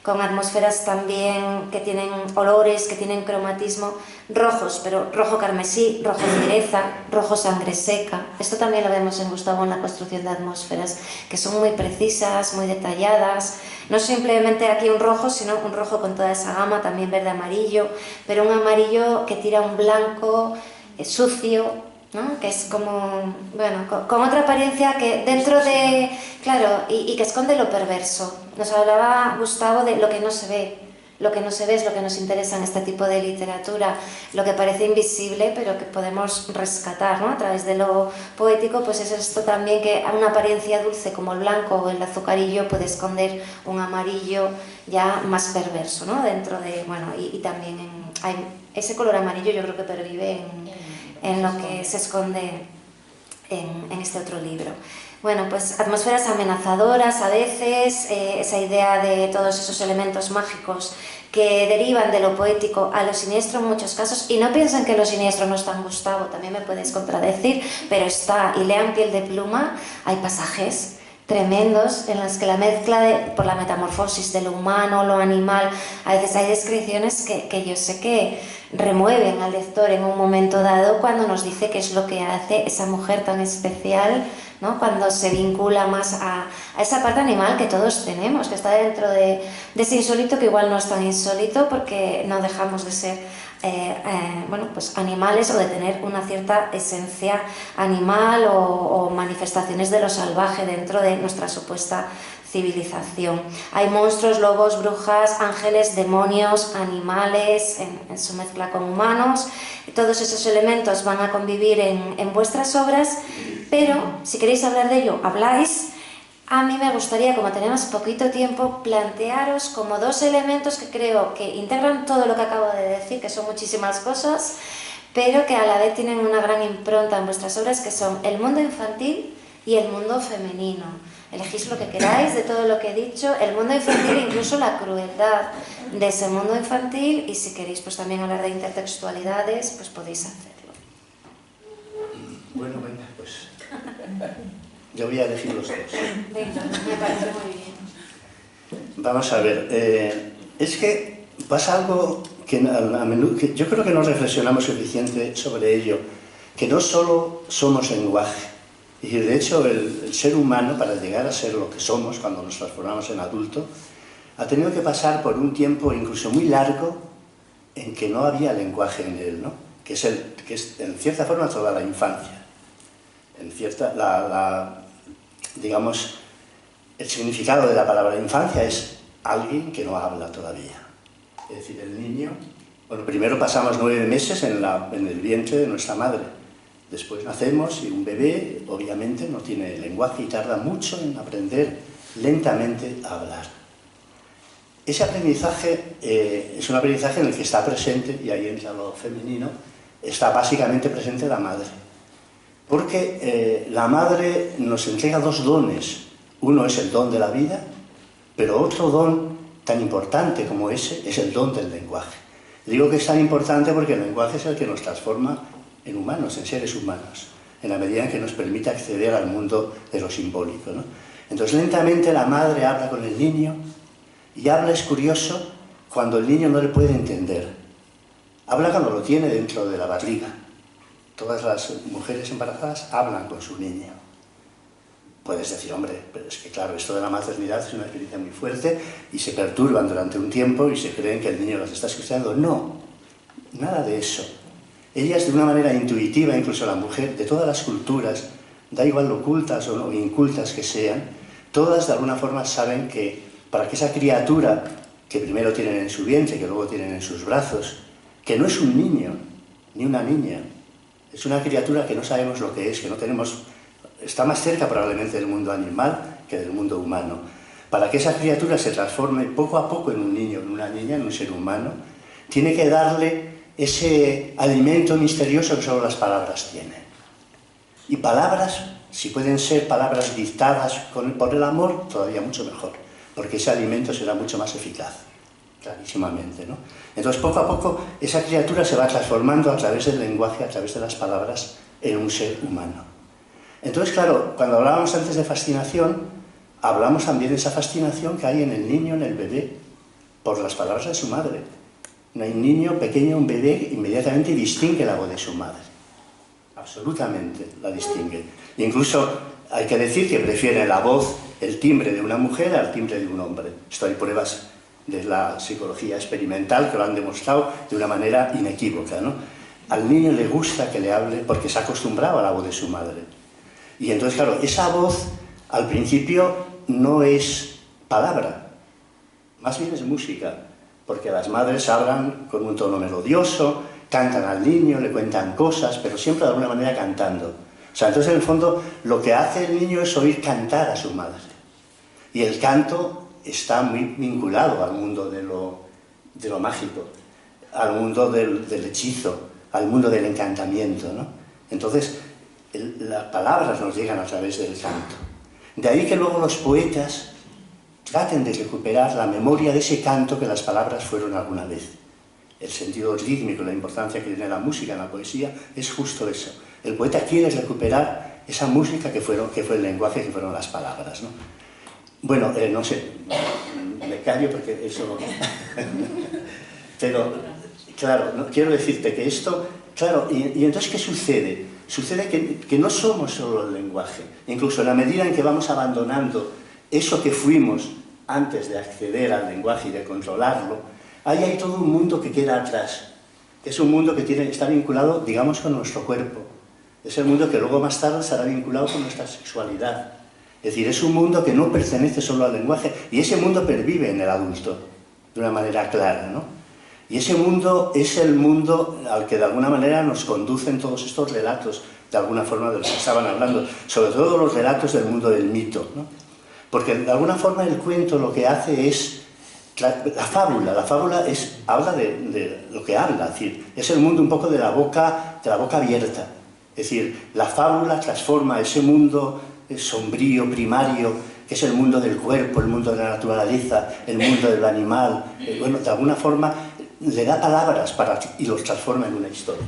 con atmósferas también que tienen olores, que tienen cromatismo, rojos, pero rojo carmesí, rojo cereza, rojo sangre seca. Esto también lo vemos en Gustavo en la construcción de atmósferas, que son muy precisas, muy detalladas. No simplemente aquí un rojo, sino un rojo con toda esa gama, también verde-amarillo, pero un amarillo que tira un blanco sucio, ¿no? Que es como, bueno, con otra apariencia que dentro de, claro, y que esconde lo perverso. Nos hablaba Gustavo de lo que no se ve. Lo que no se ve es lo que nos interesa en este tipo de literatura, lo que parece invisible pero que podemos rescatar, ¿no? A través de lo poético, pues es esto también, que a una apariencia dulce como el blanco o el azucarillo puede esconder un amarillo ya más perverso, ¿no? Dentro de, bueno, y también hay ese color amarillo, yo creo que pervive en lo que se esconde en este otro libro. Bueno, pues atmósferas amenazadoras a veces, esa idea de todos esos elementos mágicos que derivan de lo poético a lo siniestro en muchos casos, y no piensen que lo siniestro no está en Gustavo, también me puedes contradecir, pero está, y lean Piel de pluma, hay pasajes tremendos en los que la mezcla por la metamorfosis de lo humano, lo animal, a veces hay descripciones que yo sé que remueven al lector en un momento dado cuando nos dice qué es lo que hace esa mujer tan especial, ¿no? Cuando se vincula más a esa parte animal que todos tenemos, que está dentro de ese insólito, que igual no es tan insólito porque no dejamos de ser bueno, pues animales, o de tener una cierta esencia animal o manifestaciones de lo salvaje dentro de nuestra supuesta civilización. Hay monstruos, lobos, brujas, ángeles, demonios, animales en su mezcla con humanos. Todos esos elementos van a convivir en vuestras obras, pero si queréis hablar de ello, habláis. A mí me gustaría, como tenemos poquito tiempo, plantearos como dos elementos que creo que integran todo lo que acabo de decir, que son muchísimas cosas, pero que a la vez tienen una gran impronta en vuestras obras, que son el mundo infantil y el mundo femenino. Elegís lo que queráis de todo lo que he dicho, el mundo infantil, incluso la crueldad de ese mundo infantil, y si queréis pues también hablar de intertextualidades, pues podéis hacerlo. Bueno, venga, pues yo voy a elegir los dos. Venga, me parece muy bien. Vamos a ver, es que pasa algo que a menudo, que yo creo que no reflexionamos suficiente sobre ello, que no solo somos lenguaje. Y de hecho el ser humano, para llegar a ser lo que somos cuando nos transformamos en adulto, ha tenido que pasar por un tiempo incluso muy largo en que no había lenguaje en él, ¿no? Que es en cierta forma toda la infancia. En cierta, digamos, el significado de la palabra infancia es alguien que no habla todavía. Es decir, el niño, bueno, primero pasamos 9 meses en el vientre de nuestra madre. Después nacemos y un bebé, obviamente, no tiene lenguaje y tarda mucho en aprender lentamente a hablar. Ese aprendizaje es un aprendizaje en el que está presente, y ahí entra lo femenino, está básicamente presente la madre. Porque la madre nos entrega dos dones. Uno es el don de la vida, pero otro don tan importante como ese es el don del lenguaje. Digo que es tan importante porque el lenguaje es el que nos transforma en humanos, en seres humanos, en la medida en que nos permite acceder al mundo de lo simbólico, ¿no? Entonces lentamente la madre habla con el niño y habla, es curioso, cuando el niño no le puede entender. Habla cuando lo tiene dentro de la barriga. Todas las mujeres embarazadas hablan con su niño. Puedes decir, hombre, pero es que claro, esto de la maternidad es una experiencia muy fuerte y se perturban durante un tiempo y se creen que el niño las está escuchando. No, nada de eso. Ellas de una manera intuitiva, incluso la mujer, de todas las culturas, da igual lo ocultas o incultas que sean, todas de alguna forma saben que para que esa criatura que primero tienen en su vientre, que luego tienen en sus brazos, que no es un niño ni una niña, es una criatura que no sabemos lo que es, que no tenemos, está más cerca probablemente del mundo animal que del mundo humano. Para que esa criatura se transforme poco a poco en un niño, en una niña, en un ser humano, tiene que darle ese alimento misterioso que solo las palabras tienen. Y palabras, si pueden ser palabras dictadas por el amor, todavía mucho mejor, porque ese alimento será mucho más eficaz, clarísimamente, ¿no? Entonces, poco a poco, esa criatura se va transformando a través del lenguaje, a través de las palabras, en un ser humano. Entonces, claro, cuando hablábamos antes de fascinación, hablamos también de esa fascinación que hay en el niño, en el bebé, por las palabras de su madre. Un niño pequeño, un bebé, inmediatamente distingue la voz de su madre. Absolutamente la distingue. Incluso hay que decir que prefiere la voz, el timbre de una mujer al timbre de un hombre. Esto hay pruebas de la psicología experimental que lo han demostrado de una manera inequívoca, ¿no? Al niño le gusta que le hable porque se ha acostumbrado a la voz de su madre. Y entonces, claro, esa voz al principio no es palabra, más bien es música, porque las madres hablan con un tono melodioso, cantan al niño, le cuentan cosas, pero siempre de alguna manera cantando. O sea, entonces en el fondo lo que hace el niño es oír cantar a su madre. Y el canto está muy vinculado al mundo de lo mágico, al mundo del hechizo, al mundo del encantamiento, ¿no? Entonces, las palabras nos llegan a través del canto. De ahí que luego los poetas traten de recuperar la memoria de ese canto que las palabras fueron alguna vez. El sentido rítmico, la importancia que tiene la música en la poesía, es justo eso. El poeta quiere recuperar esa música que fue el lenguaje, que fueron las palabras, ¿no? Bueno, no sé, me callo porque eso... Pero, claro, ¿no? Quiero decirte que esto... Claro, y entonces, ¿qué sucede? Sucede que no somos solo el lenguaje. Incluso en la medida en que vamos abandonando eso que fuimos antes de acceder al lenguaje y de controlarlo, ahí hay todo un mundo que queda atrás. Es un mundo que está vinculado, digamos, con nuestro cuerpo. Es el mundo que luego más tarde estará vinculado con nuestra sexualidad. Es decir, es un mundo que no pertenece solo al lenguaje, y ese mundo pervive en el adulto, de una manera clara, ¿no? Y ese mundo es el mundo al que de alguna manera nos conducen todos estos relatos, de alguna forma de los que estaban hablando, sobre todo los relatos del mundo del mito, ¿no? Porque de alguna forma el cuento lo que hace es la fábula habla de lo que habla, es decir, es el mundo un poco de la boca abierta. Es decir, la fábula transforma ese mundo sombrío, primario, que es el mundo del cuerpo, el mundo de la naturaleza, el mundo del animal. Bueno, de alguna forma le da palabras y los transforma en una historia.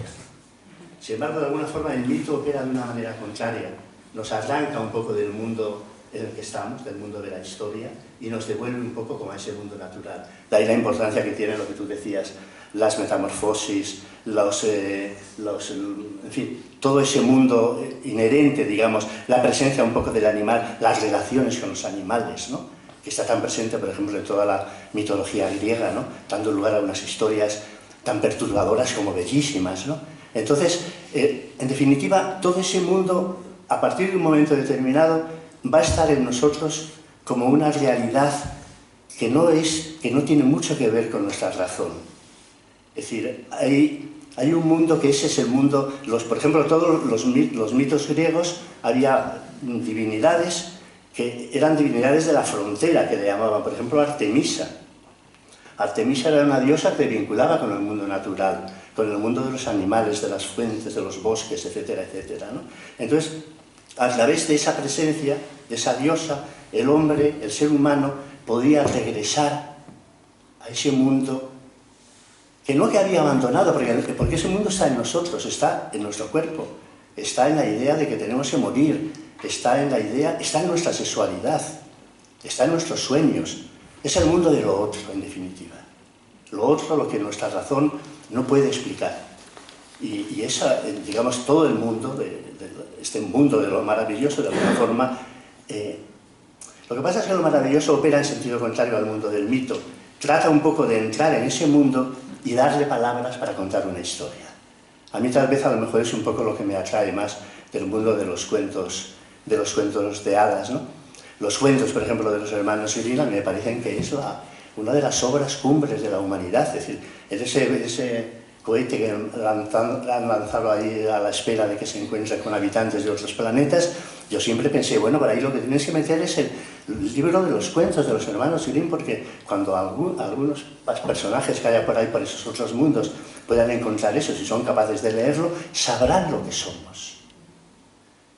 Sin embargo, de alguna forma el mito opera de una manera contraria. Nos arranca un poco del mundo en el que estamos, del mundo de la historia, y nos devuelve un poco como a ese mundo natural. De ahí la importancia que tiene lo que tú decías, las metamorfosis, en fin, todo ese mundo inherente, digamos, la presencia un poco del animal, las relaciones con los animales, ¿no? Que está tan presente, por ejemplo, en toda la mitología griega, ¿no? Dando lugar a unas historias tan perturbadoras como bellísimas, ¿no? Entonces, en definitiva, todo ese mundo, a partir de un momento determinado, va a estar en nosotros como una realidad que no tiene mucho que ver con nuestra razón. Es decir, hay un mundo que ese es el mundo, por ejemplo, todos los mitos griegos, había divinidades que eran divinidades de la frontera, que le llamaban, por ejemplo, Artemisa. Artemisa era una diosa que vinculaba con el mundo natural, con el mundo de los animales, de las fuentes, de los bosques, etcétera, etcétera, ¿no? Entonces, a través de esa presencia, de esa diosa, el hombre, el ser humano, podía regresar a ese mundo que no que había abandonado, porque ese mundo está en nosotros, está en nuestro cuerpo, está en la idea de que tenemos que morir, está en la idea, está en nuestra sexualidad, está en nuestros sueños. Es el mundo de lo otro, en definitiva. Lo otro, lo que nuestra razón no puede explicar. Y esa, digamos, todo el mundo, este mundo de lo maravilloso, de alguna forma, lo que pasa es que lo maravilloso opera en sentido contrario al mundo del mito. Trata un poco de entrar en ese mundo y darle palabras para contar una historia. A mí tal vez a lo mejor es un poco lo que me atrae más del mundo de los cuentos de hadas, ¿no? Los cuentos, por ejemplo, de los hermanos Grimm me parecen que es una de las obras cumbres de la humanidad. Es decir, ese cohete que han lanzado ahí a la espera de que se encuentre con habitantes de otros planetas. Yo siempre pensé, bueno, por ahí lo que tienes que meter es el libro de los cuentos de los hermanos Grimm, porque cuando algunos personajes que haya por ahí, por esos otros mundos, puedan encontrar eso, si son capaces de leerlo, sabrán lo que somos.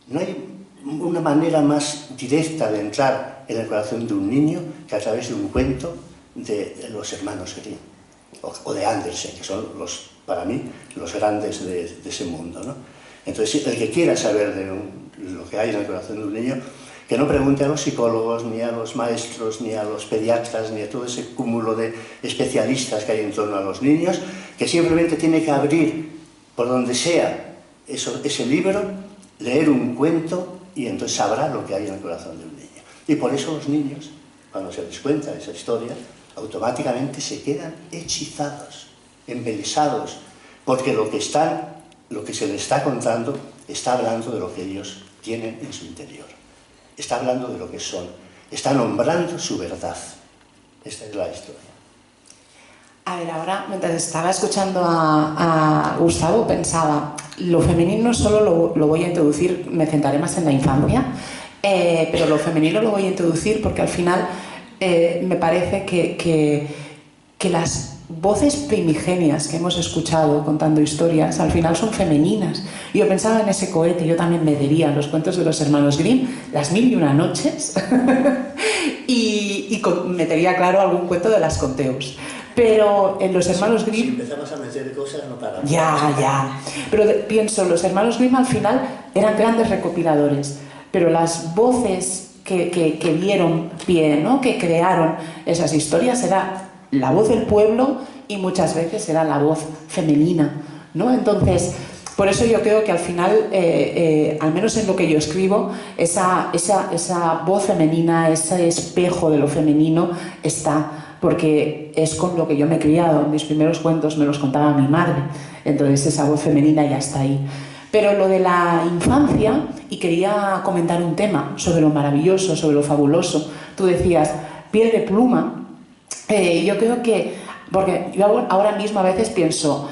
No hay una manera más directa de entrar en el corazón de un niño que a través de un cuento de los hermanos Grimm o de Andersen, que son para mí los grandes de ese mundo, ¿no? Entonces, el que quiera saber de lo que hay en el corazón de un niño, que no pregunte a los psicólogos, ni a los maestros, ni a los pediatras, ni a todo ese cúmulo de especialistas que hay en torno a los niños, que simplemente tiene que abrir por donde sea ese libro, leer un cuento y entonces sabrá lo que hay en el corazón de un niño. Y por eso los niños, cuando se les cuenta esa historia, automáticamente se quedan hechizados, embelesados, porque lo que se les está contando está hablando de lo que ellos tienen en su interior, está hablando de lo que son, está nombrando su verdad. Esta es la historia. A ver, ahora, mientras estaba escuchando a Gustavo, pensaba, lo femenino solo lo voy a introducir, me centraré más en la infancia, pero lo femenino lo voy a introducir porque al final me parece que las voces primigenias que hemos escuchado contando historias al final son femeninas. Yo pensaba en ese cohete, yo también me diría los cuentos de los hermanos Grimm, las 1001 noches, y metería, claro, algún cuento de las Conteos. Pero en los hermanos Grimm... Si empezamos a meter cosas, no paramos. Ya. Pero pienso, los hermanos Grimm al final eran grandes recopiladores, pero las voces que dieron pie, ¿no?, que crearon esas historias, era la voz del pueblo y muchas veces era la voz femenina, ¿no? Entonces, por eso yo creo que al final, al menos en lo que yo escribo, esa voz femenina, ese espejo de lo femenino está, porque es con lo que yo me he criado. Mis primeros cuentos me los contaba mi madre, entonces esa voz femenina ya está ahí. Pero lo de la infancia, y quería comentar un tema sobre lo maravilloso, sobre lo fabuloso. Tú decías, piel de pluma. Yo creo que, porque yo ahora mismo a veces pienso,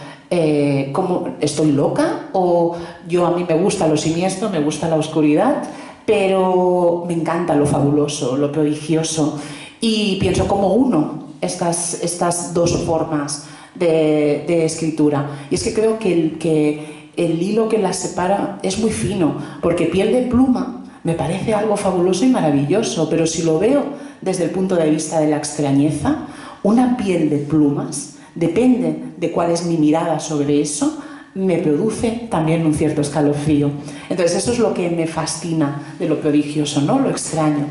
¿cómo estoy loca? O a mí me gusta lo siniestro, me gusta la oscuridad, pero me encanta lo fabuloso, lo prodigioso. Y pienso cómo uno estas dos formas de escritura. Y es que creo que el hilo que las separa es muy fino, porque piel de pluma me parece algo fabuloso y maravilloso, pero si lo veo desde el punto de vista de la extrañeza, una piel de plumas, depende de cuál es mi mirada sobre eso, me produce también un cierto escalofrío. Entonces eso es lo que me fascina de lo prodigioso, ¿no?, lo extraño.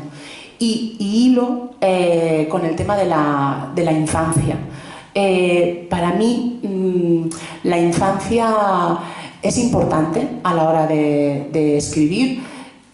Y hilo con el tema de la infancia. Para mí la infancia es importante a la hora de escribir,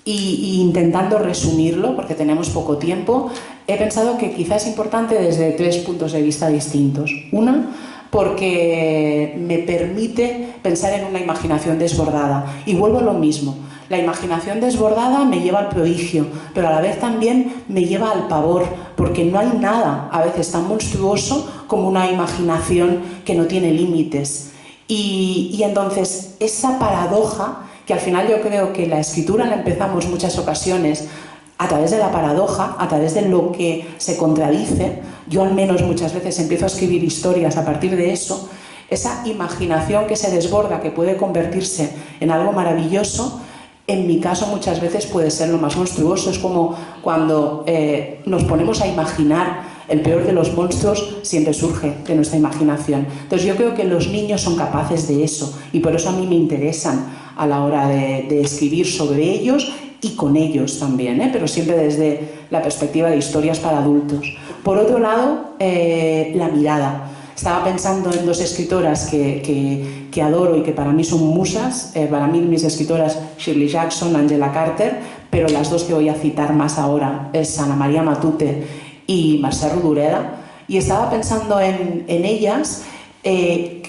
y intentando resumirlo, porque tenemos poco tiempo, he pensado que quizás es importante desde 3 puntos de vista distintos. Una, porque me permite pensar en una imaginación desbordada. Y vuelvo a lo mismo. La imaginación desbordada me lleva al prodigio, pero a la vez también me lleva al pavor, porque no hay nada a veces tan monstruoso como una imaginación que no tiene límites. Y entonces esa paradoja, que al final yo creo que la escritura la empezamos muchas ocasiones a través de la paradoja, a través de lo que se contradice. Yo al menos muchas veces empiezo a escribir historias a partir de eso. Esa imaginación que se desborda, que puede convertirse en algo maravilloso, en mi caso muchas veces puede ser lo más monstruoso. Es como cuando nos ponemos a imaginar el peor de los monstruos, siempre surge de nuestra imaginación. Entonces yo creo que los niños son capaces de eso, y por eso a mí me interesan a la hora de escribir sobre ellos, y con ellos también, pero siempre desde la perspectiva de historias para adultos. Por otro lado, la mirada. Estaba pensando en dos escritoras que adoro y que para mí son musas. Para mí mis escritoras Shirley Jackson, Angela Carter, pero las dos que voy a citar más ahora es Ana María Matute y Mercè Rodoreda. Y estaba pensando en ellas,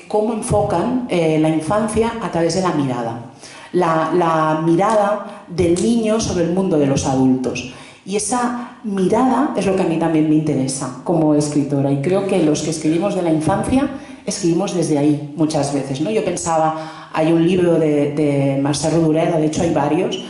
cómo enfocan la infancia a través de la mirada. La mirada del niño sobre el mundo de los adultos. Y esa mirada es lo que a mí también me interesa como escritora. Y creo que los que escribimos de la infancia escribimos desde ahí muchas veces, ¿no? Yo pensaba, hay un libro de Mercè Rodoreda, de hecho hay varios,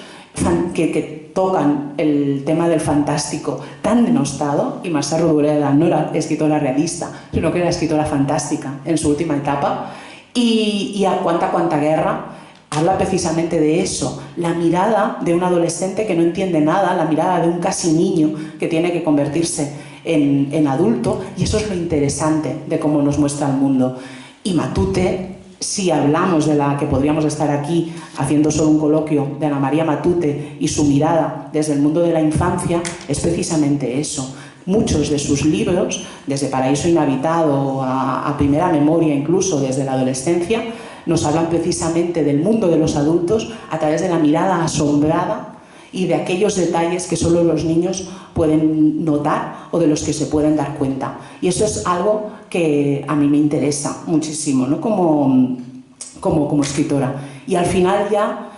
que tocan el tema del fantástico tan denostado, y Mercè Rodoreda no era escritora realista, sino que era escritora fantástica en su última etapa, y a Cuánta guerra habla precisamente de eso, la mirada de un adolescente que no entiende nada, la mirada de un casi niño que tiene que convertirse en adulto, y eso es lo interesante de cómo nos muestra el mundo. Y Matute, si hablamos de la que podríamos estar aquí haciendo solo un coloquio de Ana María Matute y su mirada desde el mundo de la infancia, es precisamente eso. Muchos de sus libros, desde Paraíso Inhabitado a Primera Memoria, incluso desde la adolescencia, nos hablan precisamente del mundo de los adultos a través de la mirada asombrada y de aquellos detalles que solo los niños pueden notar o de los que se pueden dar cuenta. Y eso es algo que a mí me interesa muchísimo, ¿no? como escritora. Y al final ya,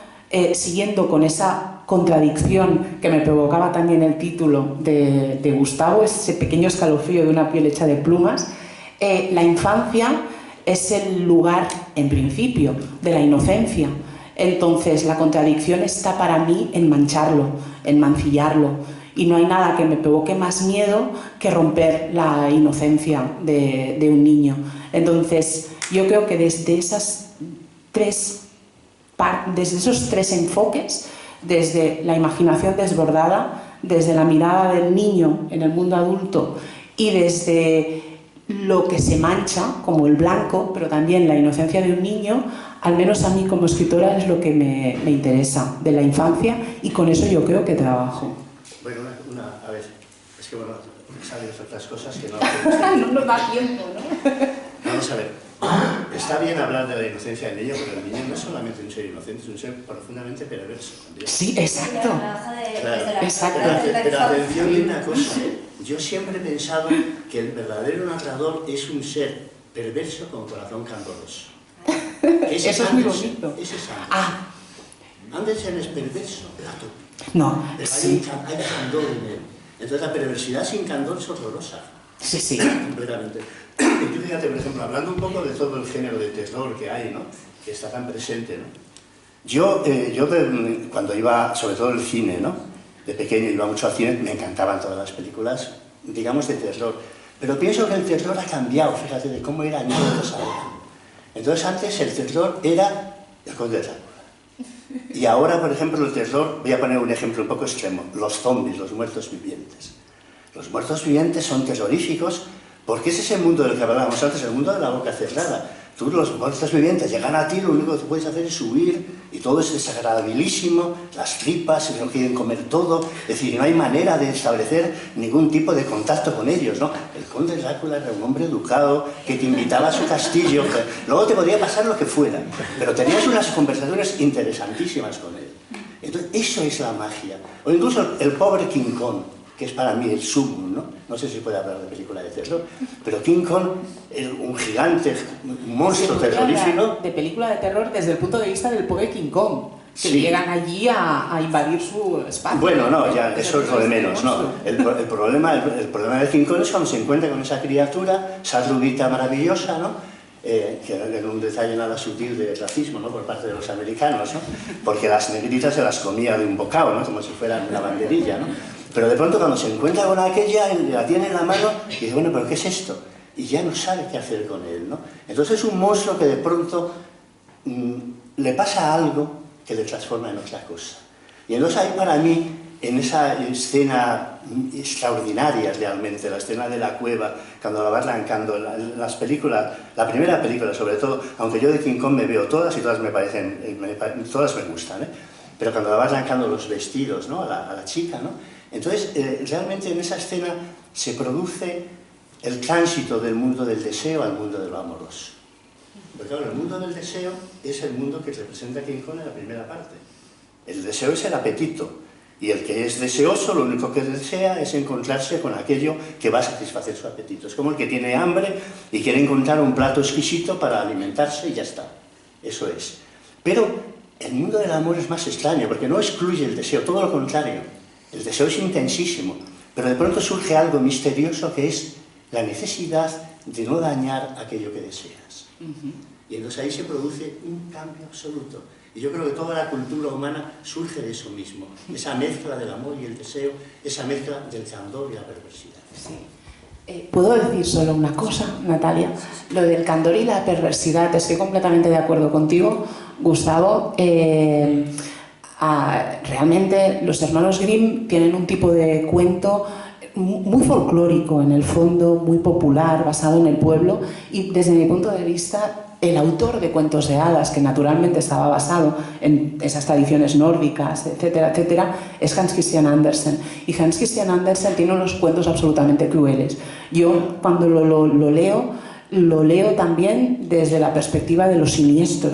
siguiendo con esa contradicción que me provocaba también el título de Gustavo, ese pequeño escalofrío de una piel hecha de plumas, la infancia es el lugar, en principio, de la inocencia. Entonces, la contradicción está para mí en mancharlo, en mancillarlo. Y no hay nada que me provoque más miedo que romper la inocencia de un niño. Entonces, yo creo que desde esos tres enfoques, desde la imaginación desbordada, desde la mirada del niño en el mundo adulto y desde lo que se mancha, como el blanco, pero también la inocencia de un niño, al menos a mí como escritora es lo que me interesa de la infancia, y con eso yo creo que trabajo. Bueno, a ver, es que bueno, salen otras cosas que no... No nos da tiempo, ¿no? Vamos a ver, está bien hablar de la inocencia del niño, pero el niño no es solamente un ser inocente, es un ser profundamente perverso. Sí, exacto. Claro. Exacto. Pero atención a una cosa, yo siempre he pensado que el verdadero narrador es un ser perverso con corazón candoroso. Eso es muy bonito. Ese es Andersen. Ah. Andersen es perverso, plato. No, Pero sí. hay candor en él. Entonces la perversidad sin candor es horrorosa. Sí, sí. Completamente. Y tú fíjate, por ejemplo, hablando un poco de todo el género de terror que hay, ¿no? Que está tan presente, ¿no? Yo cuando iba, sobre todo al cine, ¿no? De pequeño iba mucho al cine, me encantaban todas las películas, digamos, de terror. Pero pienso que el terror ha cambiado, fíjate, de cómo era antes ahora. Entonces antes el terror era el Conde Drácula. Y ahora, por ejemplo, el terror, voy a poner un ejemplo un poco extremo, los zombies, los muertos vivientes. Los muertos vivientes son terroríficos porque ese es el mundo del que hablábamos antes, el mundo de la boca cerrada. Tú, los muertos vivientes llegan a ti, lo único que puedes hacer es huir y todo es desagradabilísimo, las tripas, se lo quieren comer todo, es decir, no hay manera de establecer ningún tipo de contacto con ellos, ¿no? El Conde Drácula era un hombre educado que te invitaba a su castillo, que luego te podía pasar lo que fuera, pero tenías unas conversaciones interesantísimas con él. Entonces, eso es la magia. O incluso el pobre King Kong, que es para mí el sumum, ¿no? No sé si puede hablar de película de terror, pero King Kong es un gigante, un monstruo terrorífico. De película de terror desde el punto de vista del pobre King Kong, que sí. Llegan allí a invadir su espacio. Bueno, no, ya, eso es lo de menos, ¿no? El problema de King Kong es cuando se encuentra con esa criatura, esa rubita maravillosa, ¿no? Que era un detalle nada sutil de racismo, ¿no? Por parte de los americanos, ¿no? Porque las negritas se las comía de un bocado, ¿no? Como si fueran una banderilla, ¿no? Pero de pronto cuando se encuentra con aquella, la tiene en la mano y dice, bueno, ¿pero qué es esto? Y ya no sabe qué hacer con él, ¿no? Entonces es un monstruo que de pronto le pasa algo que le transforma en otra cosa. Y entonces ahí para mí, en esa escena extraordinaria realmente, la escena de la cueva, cuando la va arrancando, las películas, la primera película sobre todo, aunque yo de King Kong me veo todas y todas me parecen, todas me gustan, ¿eh? pero cuando la va arrancando los vestidos, ¿no? a la chica, ¿no? Entonces, realmente en esa escena se produce el tránsito del mundo del deseo al mundo de lo amoroso. Porque claro, el mundo del deseo es el mundo que representa King Kong en la primera parte. El deseo es el apetito, y el que es deseoso lo único que desea es encontrarse con aquello que va a satisfacer su apetito. Es como el que tiene hambre y quiere encontrar un plato exquisito para alimentarse y ya está. Eso es. Pero el mundo del amor es más extraño, porque no excluye el deseo, todo lo contrario. El deseo es intensísimo, pero de pronto surge algo misterioso que es la necesidad de no dañar aquello que deseas. Y entonces ahí se produce un cambio absoluto. Y yo creo que toda la cultura humana surge de eso mismo, esa mezcla del amor y el deseo, esa mezcla del candor y la perversidad. Sí. ¿Puedo decir solo una cosa, Natalia? Lo del candor y la perversidad, estoy completamente de acuerdo contigo, Gustavo. Realmente los hermanos Grimm tienen un tipo de cuento muy folclórico en el fondo, muy popular, basado en el pueblo, y desde mi punto de vista el autor de cuentos de hadas, que naturalmente estaba basado en esas tradiciones nórdicas, etcétera, etcétera, es Hans Christian Andersen. Y Hans Christian Andersen tiene unos cuentos absolutamente crueles. Yo cuando lo leo también desde la perspectiva de lo siniestro,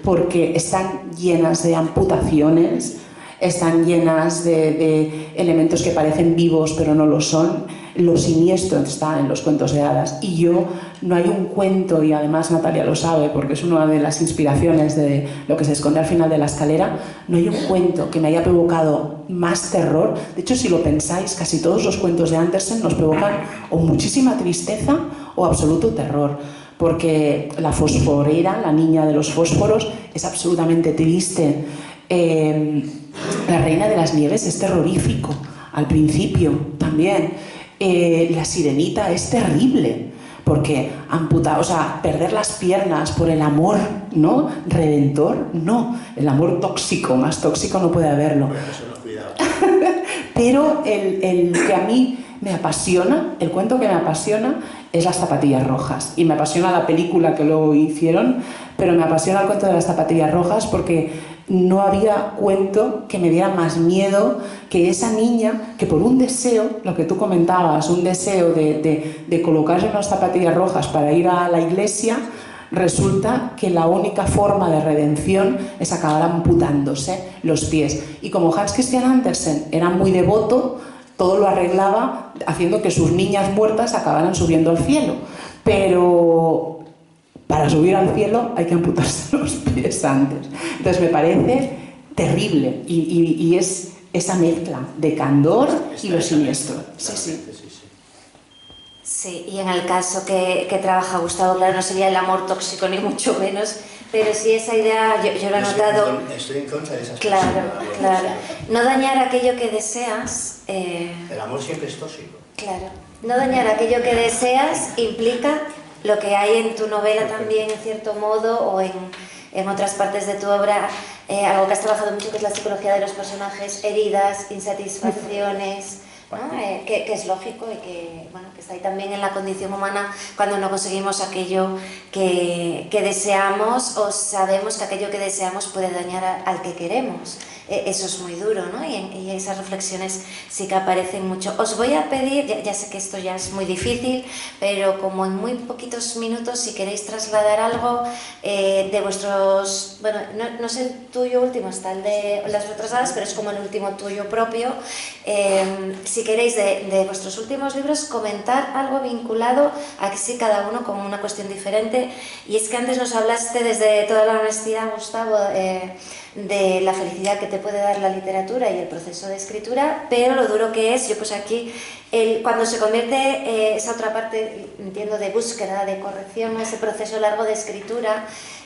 porque están llenas de amputaciones, están llenas de elementos que parecen vivos pero no lo son. Lo siniestro está en los cuentos de hadas, y yo no hay un cuento, y además Natalia lo sabe porque es una de las inspiraciones de Lo que se esconde al final de la escalera, no hay un cuento que me haya provocado más terror. De hecho, si lo pensáis, casi todos los cuentos de Andersen nos provocan o muchísima tristeza o absoluto terror, porque la fosforera, la niña de los fósforos, es absolutamente triste. La reina de las nieves es terrorífico al principio también. La sirenita es terrible porque perder las piernas por el amor, ¿no? Redentor, no. El amor tóxico, más tóxico no puede haberlo. Pero el que a mí me apasiona, el cuento que me apasiona es Las zapatillas rojas, y me apasiona la película que luego hicieron, pero me apasiona el cuento de Las zapatillas rojas porque no había cuento que me diera más miedo que esa niña que por un deseo, lo que tú comentabas, un deseo de colocarse unas zapatillas rojas para ir a la iglesia, resulta que la única forma de redención es acabar amputándose los pies. Y como Hans Christian Andersen era muy devoto, todo lo arreglaba haciendo que sus niñas muertas acabaran subiendo al cielo. Pero para subir al cielo hay que amputarse los pies antes. Entonces me parece terrible, y es esa mezcla de candor y lo siniestro. Sí, y en el caso que trabaja Gustavo, claro, no sería el amor tóxico ni mucho menos, pero sí esa idea, yo lo he notado. Estoy en contra de esas Claro, cosas. claro. No dañar aquello que deseas. El amor siempre es tóxico. Claro. No dañar aquello que deseas implica lo que hay en tu novela también, en cierto modo, o en otras partes de tu obra, algo que has trabajado mucho, que es la psicología de los personajes, heridas, insatisfacciones, ¿no? Que es lógico y que está ahí también en la condición humana cuando no conseguimos aquello que deseamos, o sabemos que aquello que deseamos puede dañar al que queremos. Eso es muy duro, ¿no? Y esas reflexiones sí que aparecen mucho. Os voy a pedir, ya sé que esto ya es muy difícil, pero como en muy poquitos minutos, si queréis trasladar algo de vuestros, bueno, no es el tuyo último, está el de Las retrasadas, pero es como el último tuyo propio. Si queréis de vuestros últimos libros, comentar algo vinculado a que sí, cada uno con una cuestión diferente. Y es que antes nos hablaste desde toda la honestidad, Gustavo, de la felicidad que te puede dar la literatura y el proceso de escritura, pero lo duro que es, yo pues aquí, cuando se convierte esa otra parte, entiendo, de búsqueda, de corrección, ese proceso largo de escritura,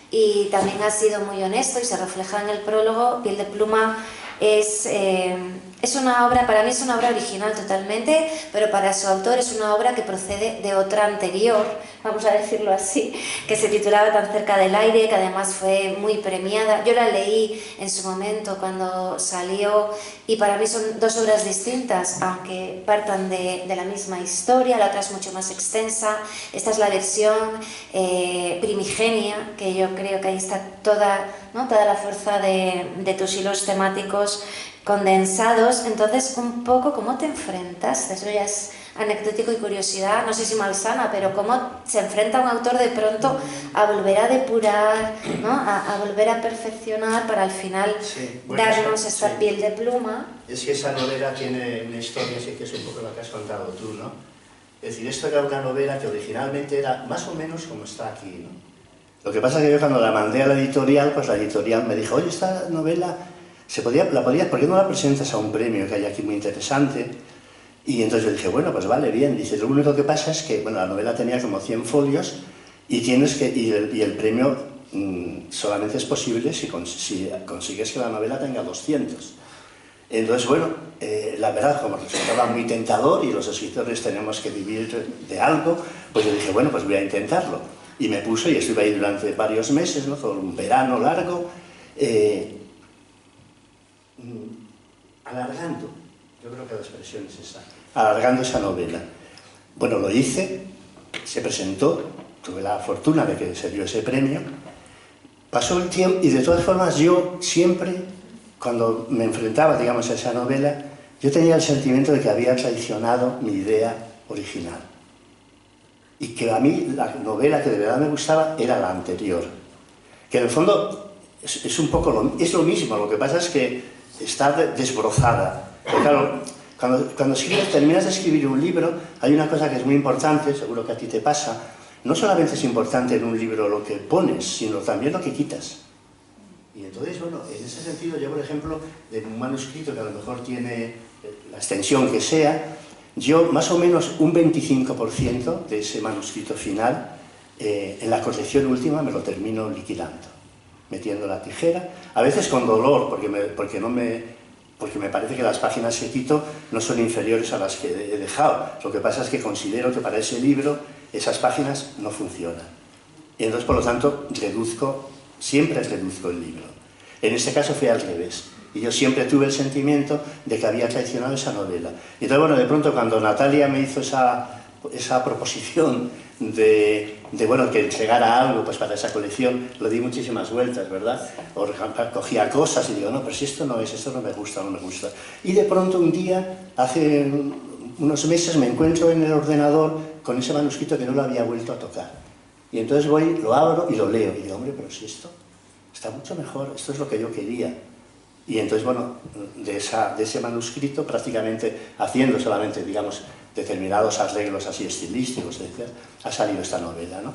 y también has sido muy honesto y se refleja en el prólogo. Piel de pluma es Es una obra, para mí es una obra original totalmente, pero para su autor es una obra que procede de otra anterior, vamos a decirlo así, que se titulaba Tan cerca del aire, que además fue muy premiada. Yo la leí en su momento cuando salió y para mí son dos obras distintas, aunque partan de la misma historia. La otra es mucho más extensa. Esta es la versión primigenia, que yo creo que ahí está toda, ¿no?, toda la fuerza de tus hilos temáticos condensados. Entonces, un poco, ¿cómo te enfrentas? Eso ya es anecdótico y curiosidad, no sé si malsana, pero cómo se enfrenta un autor de pronto a volver a depurar, ¿no?, a volver a perfeccionar para al final darnos esta piel de pluma. Es que esa novela tiene una historia, así que es un poco lo que has contado tú, ¿no? Es decir, esto era una novela que originalmente era más o menos como está aquí, ¿no? Lo que pasa es que yo cuando la mandé a la editorial, pues la editorial me dijo, oye, esta novela, ¿por qué no la presentas a un premio que hay aquí muy interesante? Y entonces yo dije, bueno, pues vale, bien. Dice, lo único que pasa es que, bueno, la novela tenía como 100 folios y el premio solamente es posible si consigues que la novela tenga 200. Entonces, bueno, la verdad, como resultaba muy tentador y los escritores tenemos que vivir de algo, pues yo dije, bueno, pues voy a intentarlo. Y me puse y estuve ahí durante varios meses, ¿no?, todo un verano largo, alargando, yo creo que la expresión es esa, alargando esa novela. Bueno, lo hice, se presentó, tuve la fortuna de que se dio ese premio, pasó el tiempo y de todas formas yo siempre, cuando me enfrentaba, digamos, a esa novela, yo tenía el sentimiento de que había traicionado mi idea original. Y que a mí la novela que de verdad me gustaba era la anterior. Que en el fondo es un poco lo mismo, lo que pasa es que está desbrozada. Pero claro, cuando terminas de escribir un libro, hay una cosa que es muy importante, seguro que a ti te pasa. No solamente es importante en un libro lo que pones, sino también lo que quitas. Y entonces, bueno, en ese sentido, yo, por ejemplo, de un manuscrito que a lo mejor tiene la extensión que sea, yo más o menos un 25% de ese manuscrito final, en la corrección última me lo termino liquidando, metiendo la tijera, a veces con dolor, porque me parece que las páginas que quito no son inferiores a las que he dejado. Lo que pasa es que considero que para ese libro esas páginas no funcionan. Y entonces, por lo tanto, siempre reduzco el libro. En este caso fue al revés. Y yo siempre tuve el sentimiento de que había traicionado esa novela. Y entonces, bueno, de pronto cuando Natalia me hizo esa proposición de que entregara algo pues para esa colección, lo di muchísimas vueltas, ¿verdad? O cogía cosas y digo, no, pero si esto no me gusta, no me gusta. Y de pronto un día, hace unos meses, me encuentro en el ordenador con ese manuscrito que no lo había vuelto a tocar. Y entonces voy, lo abro y lo leo. Y digo, hombre, pero si esto está mucho mejor, esto es lo que yo quería. Y entonces, bueno, de ese manuscrito, prácticamente haciendo solamente, digamos, determinados arreglos así estilísticos, etc., ha salido esta novela, ¿no?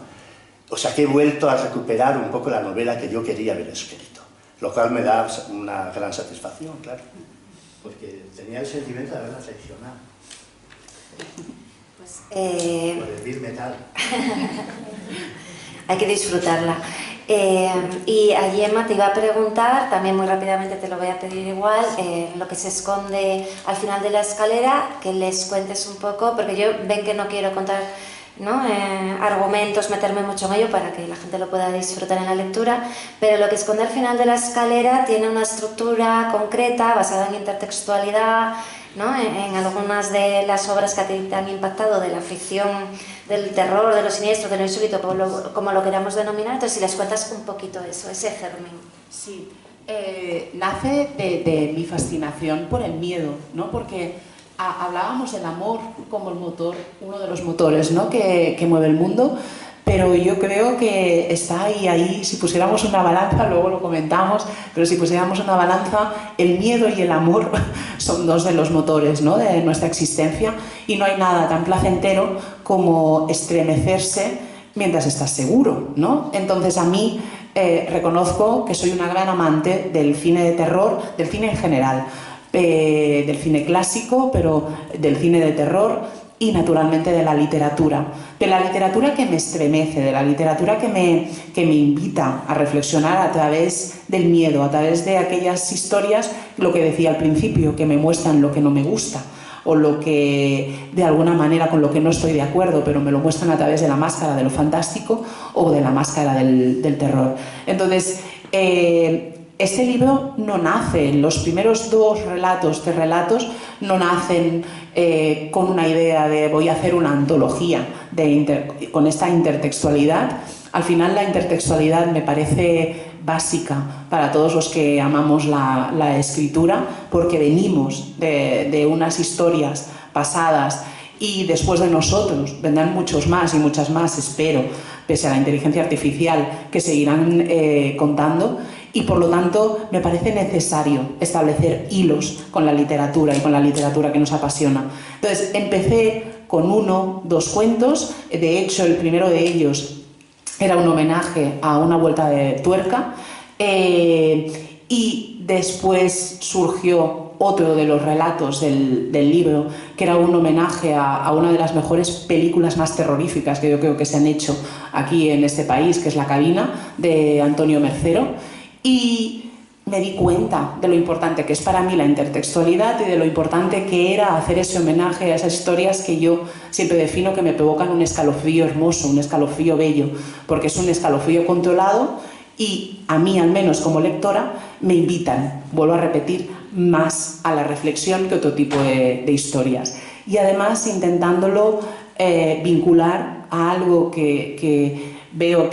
O sea que he vuelto a recuperar un poco la novela que yo quería haber escrito, lo cual me da una gran satisfacción, claro, porque tenía el sentimiento de haberla traicionado. Por el Bill Metal. Hay que disfrutarla. Y a Gemma te iba a preguntar, también muy rápidamente te lo voy a pedir igual, lo que se esconde al final de la escalera, que les cuentes un poco, porque yo ven que no quiero contar, ¿no?, argumentos, meterme mucho en ello para que la gente lo pueda disfrutar en la lectura, pero lo que esconde al final de la escalera tiene una estructura concreta basada en intertextualidad, ¿no?, en algunas de las obras que a ti te han impactado de la ficción, del terror, de lo siniestro, de lo insólito, como lo queramos denominar. Entonces, si les cuentas un poquito eso, ese germen. Sí, nace de mi fascinación por el miedo, ¿no? Porque hablábamos del amor como el motor, uno de los motores, ¿no?, que mueve el mundo, pero yo creo que está ahí, si pusiéramos una balanza, luego lo comentamos, pero si pusiéramos una balanza, el miedo y el amor son dos de los motores, ¿no?, de nuestra existencia, y no hay nada tan placentero como estremecerse mientras estás seguro, ¿no? Entonces a mí reconozco que soy una gran amante del cine de terror, del cine en general, del cine clásico, pero del cine de terror. y naturalmente de la literatura que me estremece, de la literatura que me invita a reflexionar a través del miedo, a través de aquellas historias, lo que decía al principio, que me muestran lo que no me gusta o lo que de alguna manera con lo que no estoy de acuerdo, pero me lo muestran a través de la máscara de lo fantástico o de la máscara del terror. Entonces, este libro no nace, los primeros tres relatos no nacen con una idea de voy a hacer una antología con esta intertextualidad. Al final la intertextualidad me parece básica para todos los que amamos la escritura, porque venimos de unas historias pasadas y después de nosotros vendrán muchos más y muchas más, espero, pese a la inteligencia artificial, que seguirán contando. Y por lo tanto me parece necesario establecer hilos con la literatura y con la literatura que nos apasiona. Entonces empecé con 2 cuentos, de hecho el primero de ellos era un homenaje a Una vuelta de tuerca, y después surgió otro de los relatos del libro, que era un homenaje a una de las mejores películas más terroríficas que yo creo que se han hecho aquí en este país, que es La cabina, de Antonio Mercero. Y me di cuenta de lo importante que es para mí la intertextualidad y de lo importante que era hacer ese homenaje a esas historias que yo siempre defino que me provocan un escalofrío hermoso, un escalofrío bello, porque es un escalofrío controlado y a mí, al menos como lectora, me invitan, vuelvo a repetir, más a la reflexión que otro tipo de historias. Y además intentándolo vincular a algo que veo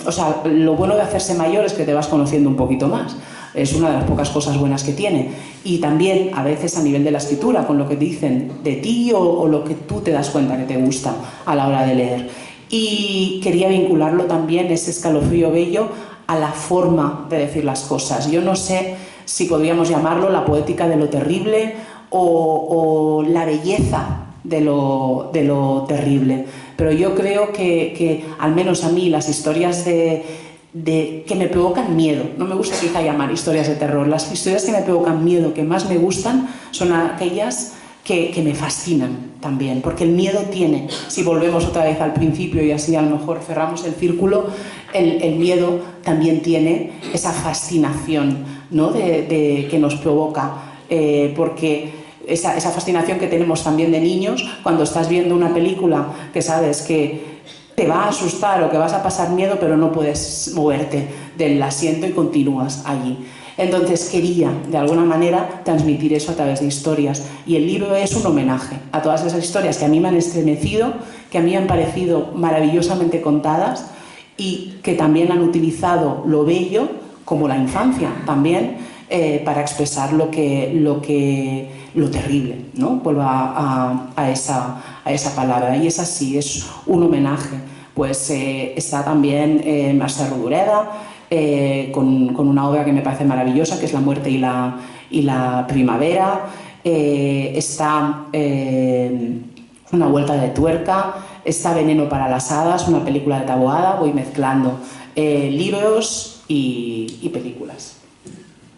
o sea, lo bueno de hacerse mayor es que te vas conociendo un poquito más. Es una de las pocas cosas buenas que tiene. Y también, a veces, a nivel de la escritura, con lo que te dicen de ti o lo que tú te das cuenta que te gusta a la hora de leer. Y quería vincularlo también, ese escalofrío bello, a la forma de decir las cosas. Yo no sé si podríamos llamarlo la poética de lo terrible o la belleza de lo terrible. Pero yo creo que al menos a mí, las historias que me provocan miedo, no me gusta quizá llamar historias de terror, las historias que me provocan miedo, que más me gustan, son aquellas que me fascinan también, porque el miedo tiene, si volvemos otra vez al principio y así a lo mejor cerramos el círculo, el miedo también tiene esa fascinación, ¿no? que nos provoca, porque esa fascinación que tenemos también de niños cuando estás viendo una película que sabes que te va a asustar o que vas a pasar miedo, pero no puedes moverte del asiento y continúas allí. Entonces quería, de alguna manera, transmitir eso a través de historias. Y el libro es un homenaje a todas esas historias que a mí me han estremecido, que a mí me han parecido maravillosamente contadas y que también han utilizado lo bello, como la infancia también, para expresar lo terrible, ¿no? Vuelvo a esa palabra. Y es así, es un homenaje. Pues está también Mercè Rodoreda, con una obra que me parece maravillosa, que es La muerte y la primavera. Está Una vuelta de tuerca, está Veneno para las hadas, una película de Taboada. Voy mezclando libros y películas.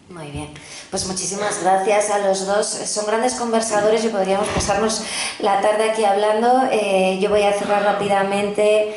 Muy bien, pues muchísimas gracias a los dos. Son grandes conversadores y podríamos pasarnos la tarde aquí hablando. Yo voy a cerrar rápidamente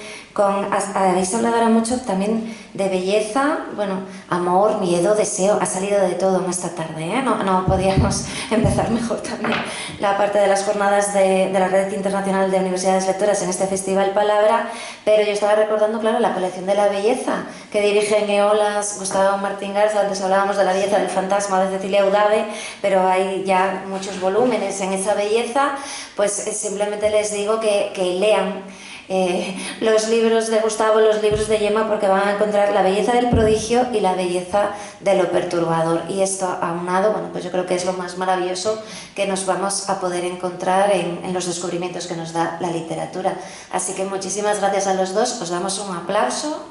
habéis hablado ahora mucho también de belleza, bueno, amor, miedo, deseo, ha salido de todo en esta tarde, ¿eh? No podíamos empezar mejor también la parte de las jornadas de la Red Internacional de Universidades Lectoras en este Festival Palabra, pero yo estaba recordando, claro, la colección de la belleza que dirige en Eolas Gustavo Martín Garza. Antes hablábamos de la belleza del fantasma de Cecilia Udave, pero hay ya muchos volúmenes en esa belleza. Pues simplemente les digo que lean los libros de Gustavo, los libros de Gemma, porque van a encontrar la belleza del prodigio y la belleza de lo perturbador. Y esto aunado, bueno, pues yo creo que es lo más maravilloso que nos vamos a poder encontrar en los descubrimientos que nos da la literatura. Así que muchísimas gracias a los dos, os damos un aplauso.